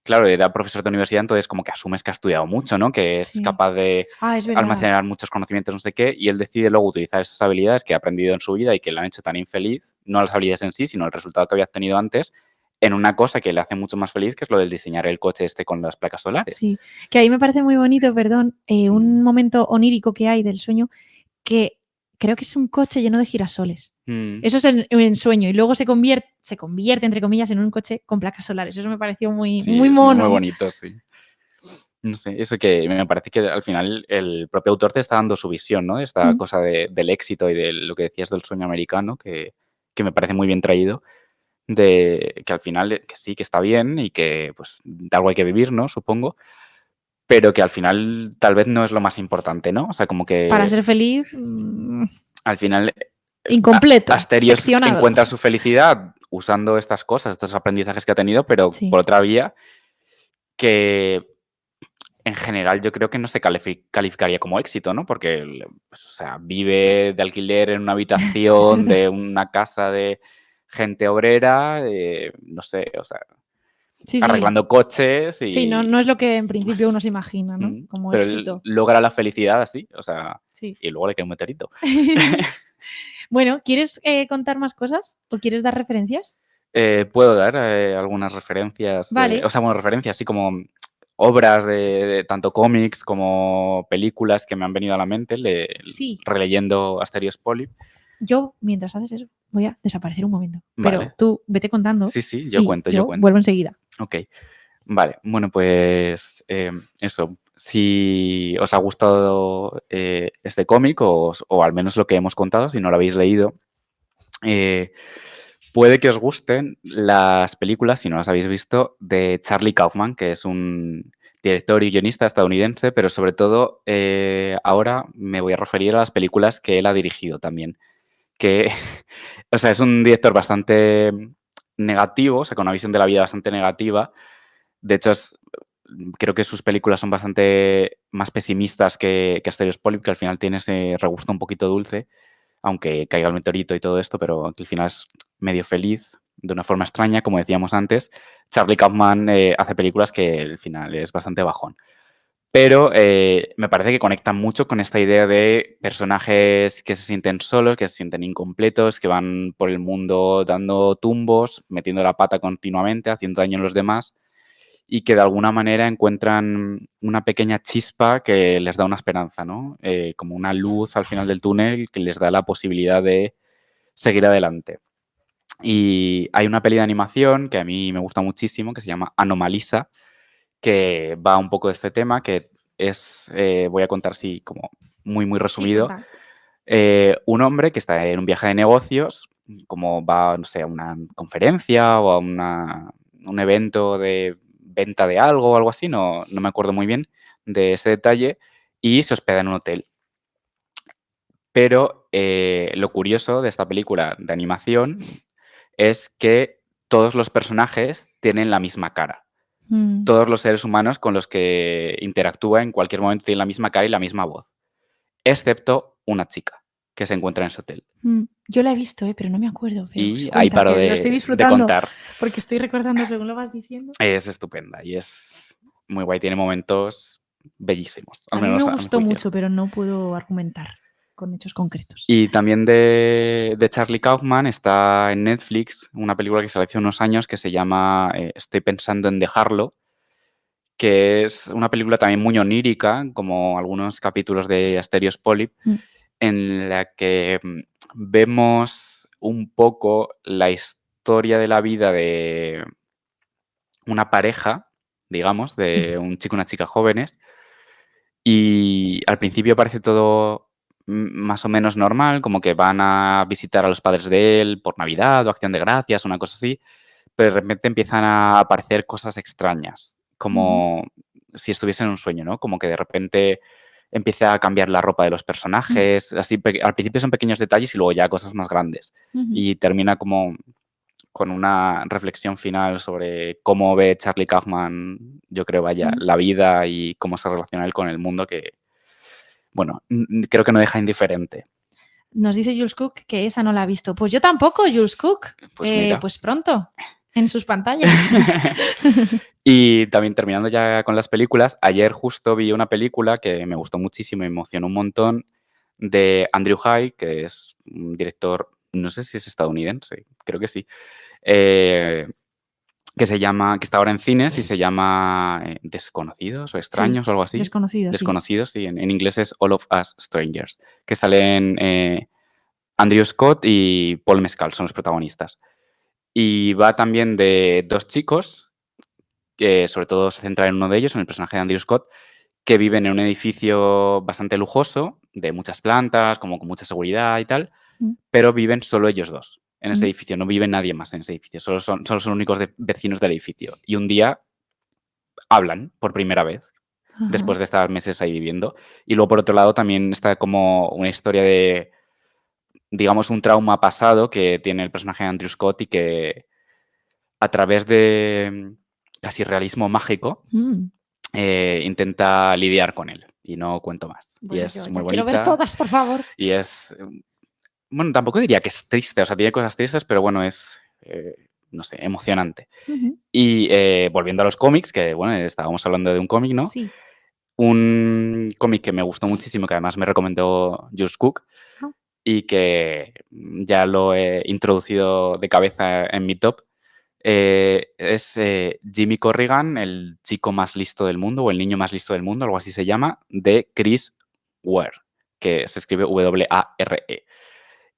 claro, era profesor de universidad, entonces como que asumes que ha estudiado mucho, ¿no? Que es sí. capaz de Ah, es verdad. almacenar muchos conocimientos, no sé qué, y él decide luego utilizar esas habilidades que ha aprendido en su vida y que le han hecho tan infeliz, no las habilidades en sí, sino el resultado que había obtenido antes, en una cosa que le hace mucho más feliz, que es lo del diseñar el coche este con las placas solares. Sí. Que ahí me parece muy bonito, perdón, Mm. un momento onírico que hay del sueño que creo que es un coche lleno de girasoles. Mm. Eso es en sueño y luego se convierte, entre comillas, en un coche con placas solares. Eso me pareció muy, Sí, muy es muy mono. bonito, sí. No sé, eso que me parece que al final el propio autor te está dando su visión, ¿no? Esta Mm. cosa del éxito y de lo que decías del sueño americano, que me parece muy bien traído, de que al final que sí, que está bien y que pues de algo hay que vivir, ¿no? Supongo, pero que al final tal vez no es lo más importante, ¿no? O sea, como Para que ser feliz, al final incompleto, Asterios seccionado. encuentra su felicidad usando estas cosas, estos aprendizajes que ha tenido, pero Sí. por otra vía que en general yo creo que no se calificaría como éxito, ¿no? Porque, pues, o sea, vive de alquiler en una Es habitación verdad. de una casa de gente obrera, no sé, o sea, Sí, sí. arreglando coches Sí, no, y no es lo que en principio uno se imagina, ¿no? Como pero él éxito. logra la felicidad así, o sea, Sí. y luego le cae un meteorito. Bueno, ¿quieres contar más cosas? ¿O quieres dar referencias? Puedo dar algunas referencias, Vale, o sea, bueno, referencias, así como obras de tanto cómics como películas que me han venido a la mente sí. releyendo Asterios Polyp. Yo, mientras haces eso, voy a desaparecer un momento. Pero Vale. tú vete contando Sí, sí, yo y cuento, yo yo cuento. vuelvo enseguida. Ok. Vale, bueno, pues eso. Si os ha gustado este cómic o al menos lo que hemos contado, si no lo habéis leído, puede que os gusten las películas, si no las habéis visto, de Charlie Kaufman, que es un director y guionista estadounidense, pero sobre todo ahora me voy a referir a las películas que él ha dirigido también. Que, o sea, es un director bastante negativo, o sea, con una visión de la vida bastante negativa. De hecho, creo que sus películas son bastante más pesimistas que Asterios Polyp, que al final tiene ese regusto un poquito dulce, aunque caiga el meteorito y todo esto, pero que al final es medio feliz, de una forma extraña, como decíamos antes. Charlie Kaufman hace películas que el final es bastante bajón. Pero me parece que conectan mucho con esta idea de personajes que se sienten solos, que se sienten incompletos, que van por el mundo dando tumbos, metiendo la pata continuamente, haciendo daño a los demás y que de alguna manera encuentran una pequeña chispa que les da una esperanza, ¿no? Como una luz al final del túnel que les da la posibilidad de seguir adelante. Y hay una peli de animación que a mí me gusta muchísimo, que se llama Anomalisa, que va un poco de este tema, que es, voy a contar así como muy, muy Sí, resumido, cuenta. un hombre que está en un viaje de negocios, como va, no sé, a una conferencia o a un evento de venta de algo o algo así, no me acuerdo muy bien de ese detalle, y se hospeda en un hotel. Pero lo curioso de esta película de animación es que todos los personajes tienen la misma cara. Mm, Todos los seres humanos con los que interactúa en cualquier momento tienen la misma cara y la misma voz, excepto una chica que se encuentra en ese hotel. Yo la he visto, pero no me acuerdo. Pero Y ahí cuenta, paro que lo estoy de disfrutando contar. porque estoy recordando según lo vas diciendo. Es estupenda y es muy guay, tiene momentos bellísimos, al A mí me menos a mi gustó juicio. mucho, pero no puedo argumentar con hechos concretos. Y también de Charlie Kaufman está en Netflix una película que salió hace unos años que se llama Estoy pensando en dejarlo, que es una película también muy onírica, como algunos capítulos de Asterios Polyp, Mm, en la que vemos un poco la historia de la vida de una pareja, digamos, de un chico y una chica jóvenes, y al principio parece todo más o menos normal, como que van a visitar a los padres de él por Navidad o Acción de Gracias, una cosa así, pero de repente empiezan a aparecer cosas extrañas, ujú, como si estuviese en un sueño, ¿no? Como que de repente empieza a cambiar la ropa de los personajes, así, al principio son pequeños detalles y luego ya cosas más grandes. ujú, Y termina como con una reflexión final sobre cómo ve Charlie Kaufman, yo creo, vaya, ujú. la vida y cómo se relaciona él con el mundo, que, bueno, creo que no deja indiferente. Nos dice Jules Cook que esa no la ha visto. Pues yo tampoco, Jules Cook. Pues mira. Pues pronto, en sus pantallas. Y también terminando ya con las películas, ayer justo vi una película que me gustó muchísimo, me emocionó un montón, de Andrew Haigh, que es un director, no sé si es estadounidense, creo que sí, eh, que está ahora en cines y se llama Desconocidos o Sí, Extraños o algo así. desconocido, sí. Desconocidos, sí, en inglés es All of Us Strangers, que salen Andrew Scott y Paul Mescal, son los protagonistas. Y va también de dos chicos, que sobre todo se centra en uno de ellos, en el personaje de Andrew Scott, que viven en un edificio bastante lujoso, de muchas plantas, como con mucha seguridad y tal, Mm, pero viven solo ellos dos en ese mm, edificio, no vive nadie más en ese edificio, solo son únicos vecinos del edificio. Y un día hablan por primera vez, ajá. después de estar meses ahí viviendo. Y luego, por otro lado, también está como una historia de, digamos, un trauma pasado que tiene el personaje de Andrew Scott y que a través de casi realismo mágico Mm. intenta lidiar con él. Y no cuento más. Y Bueno, yo es muy ya quiero ver bonita todas, por favor. y es, bueno, tampoco diría que es triste, o sea, tiene cosas tristes, pero bueno, es, no sé, emocionante. Ujú, Y volviendo a los cómics, que bueno, estábamos hablando de un cómic, ¿no? sí. Un cómic que me gustó muchísimo, que además me recomendó Jules Cook Ah, y que ya lo he introducido de cabeza en mi top, Es Jimmy Corrigan, el chico más listo del mundo o el niño más listo del mundo, algo así se llama, de Chris Ware, que se escribe W-A-R-E.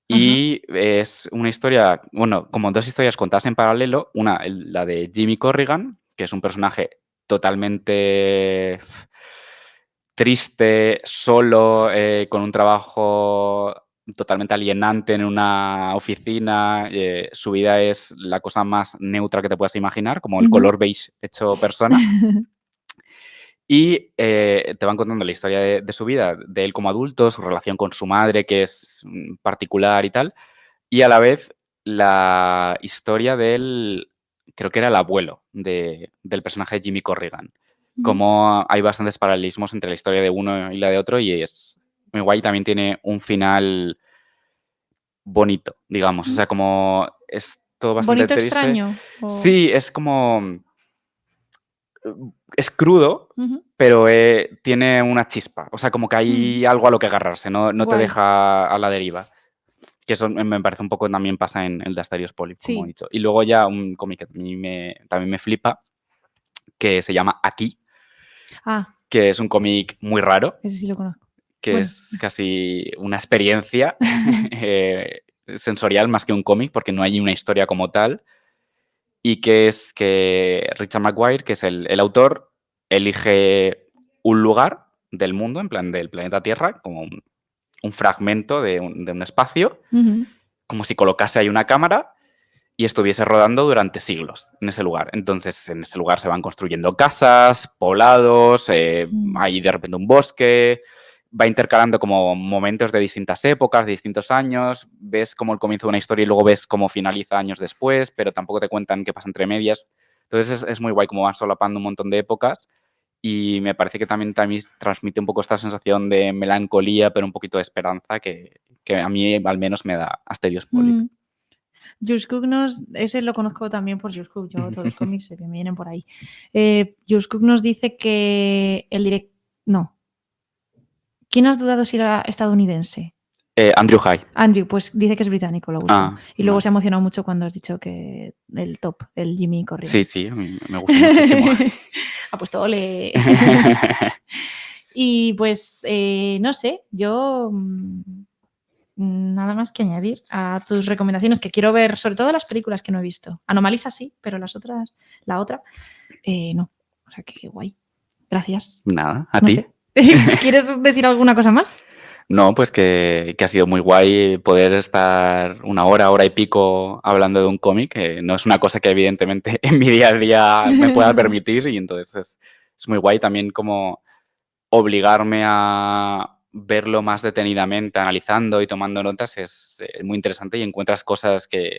Y es una historia, bueno, como dos historias contadas en paralelo. Una, la de Jimmy Corrigan, que es un personaje totalmente triste, solo, con un trabajo totalmente alienante en una oficina. Su vida es la cosa más neutra que te puedas imaginar, como el color beige hecho persona. Y te van contando la historia de su vida, de él como adulto, su relación con su madre, que es particular y tal. Y a la vez la historia del, creo que era el abuelo del personaje de Jimmy Corrigan. Como hay bastantes paralelismos entre la historia de uno y la de otro, y es muy guay. También tiene un final bonito, digamos. O sea, como es todo bastante ¿Bonito triste. extraño? Sí, es como... Es crudo, Ujú. pero tiene una chispa. O sea, como que hay algo a lo que agarrarse, no te Guay. deja a la deriva. Que eso me parece un poco, también pasa en el de Asterios Polyp, como he Sí. dicho. Y luego ya un cómic que a mí también me flipa, que se llama Aquí, Ah, que es un cómic muy raro, ese sí lo conozco. que Bueno. es casi una experiencia sensorial más que un cómic, porque no hay una historia como tal. Y que es que Richard Maguire, que es el autor, elige un lugar del mundo, en plan del planeta Tierra, como un fragmento de un espacio, como si colocase ahí una cámara y estuviese rodando durante siglos en ese lugar. Entonces, en ese lugar se van construyendo casas, poblados, hay de repente un bosque, va intercalando como momentos de distintas épocas, de distintos años, ves como el comienzo de una historia y luego ves cómo finaliza años después, pero tampoco te cuentan qué pasa entre medias. Entonces es muy guay como van solapando un montón de épocas, y me parece que también transmite un poco esta sensación de melancolía, pero un poquito de esperanza que a mí al menos me da Asterios Polyp. Jules Cook ese lo conozco también por Jules Cook, yo todos los cómics se me vienen por ahí. Jules Cook nos dice que no. ¿Quién has dudado si era estadounidense? Andrew High. Andrew, pues dice que es británico, lo último. Y luego Vale. se ha emocionado mucho cuando has dicho que el top, el Jimmy Corrigan. Sí, me gusta muchísimo. Ha puesto ole. Y pues, no sé, yo nada más que añadir a tus recomendaciones, que quiero ver, sobre todo las películas que no he visto. Anomalisa sí, pero la otra, no. O sea, que guay. Gracias. Nada, a No ti. sé. ¿Quieres decir alguna cosa más? No, pues que ha sido muy guay poder estar una hora y pico hablando de un cómic, que no es una cosa que evidentemente en mi día a día me pueda permitir, y entonces es muy guay también como obligarme a verlo más detenidamente, analizando y tomando notas. Es muy interesante y encuentras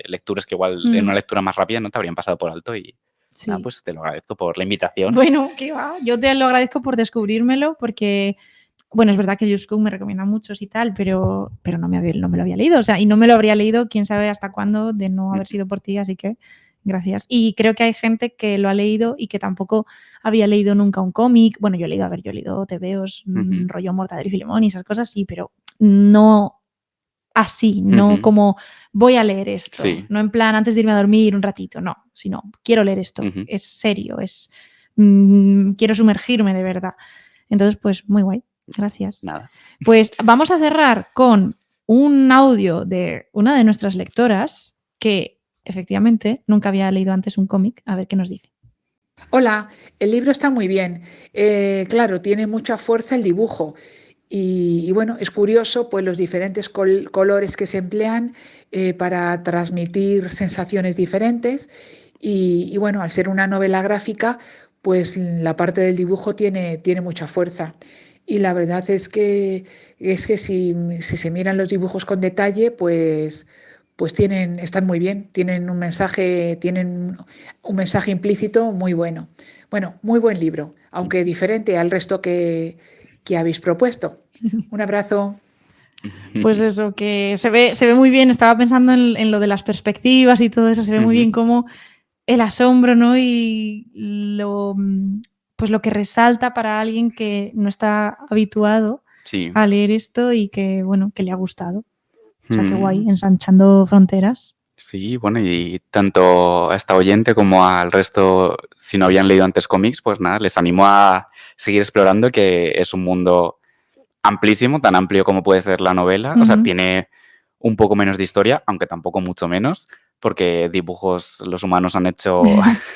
lecturas que igual en una lectura más rápida no te habrían pasado por alto, y Sí. nada, pues te lo agradezco por la invitación. Bueno, qué va. Yo te lo agradezco por descubrírmelo, porque, bueno, es verdad que Jules Cook me recomienda muchos y tal, pero no me lo había leído. O sea, y no me lo habría leído quién sabe hasta cuándo de no haber sido por ti, así que gracias. Y creo que hay gente que lo ha leído y que tampoco había leído nunca un cómic. Bueno, yo he leído TVOs, rollo Mortadelo y Filemón y esas cosas, sí, pero no así, no como voy a leer esto. Sí. No en plan antes de irme a dormir un ratito, no, sino quiero leer esto. Es serio, quiero sumergirme de verdad. Entonces, pues muy guay. Gracias. Nada. Pues vamos a cerrar con un audio de una de nuestras lectoras que efectivamente nunca había leído antes un cómic. A ver qué nos dice. Hola, el libro está muy bien. Claro, tiene mucha fuerza el dibujo. Y bueno, es curioso pues los diferentes colores que se emplean para transmitir sensaciones diferentes. Y bueno, al ser una novela gráfica, pues la parte del dibujo tiene mucha fuerza. Y la verdad es que si se miran los dibujos con detalle, pues están muy bien, tienen un mensaje implícito muy bueno. Bueno, muy buen libro, aunque diferente al resto que habéis propuesto. Un abrazo. Pues eso, que se ve muy bien. Estaba pensando en lo de las perspectivas y todo eso. Se ve muy bien cómo el asombro, ¿no? Y pues lo que resalta para alguien que no está habituado a leer esto y que, bueno, que le ha gustado. O sea, qué guay, ensanchando fronteras. Sí, bueno, y tanto a esta oyente como al resto, si no habían leído antes cómics, pues nada, les animo a seguir explorando, que es un mundo amplísimo, tan amplio como puede ser la novela. O sea, tiene un poco menos de historia, aunque tampoco mucho menos, porque dibujos los humanos han hecho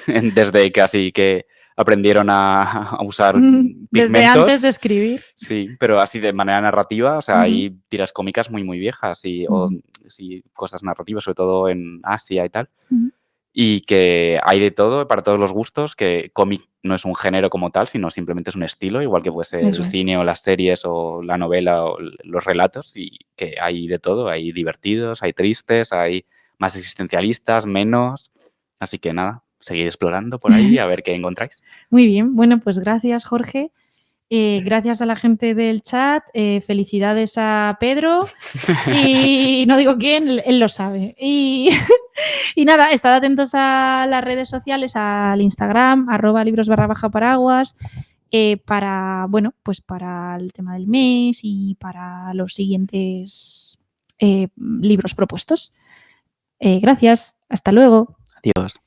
desde casi que aprendieron a usar Desde antes de pigmentos. escribir. Sí, pero así de manera narrativa, o sea, Ujú. hay tiras cómicas muy, muy viejas o sí, cosas narrativas, sobre todo en Asia y tal. Ujú. Y que hay de todo, para todos los gustos, que cómic no es un género como tal, sino simplemente es un estilo, igual que puede ser Eso el es. cine o las series o la novela o los relatos, y que hay de todo, hay divertidos, hay tristes, hay más existencialistas, menos. Así que nada, seguid explorando por ahí a ver qué encontráis. Muy bien, bueno, pues gracias, Jorge. Gracias a la gente del chat, felicidades a Pedro y no digo quién, él lo sabe. Y nada, estad atentos a las redes sociales, al Instagram, @libros_paraguas, para, bueno, pues para el tema del mes y para los siguientes libros propuestos. Gracias, hasta luego. Adiós.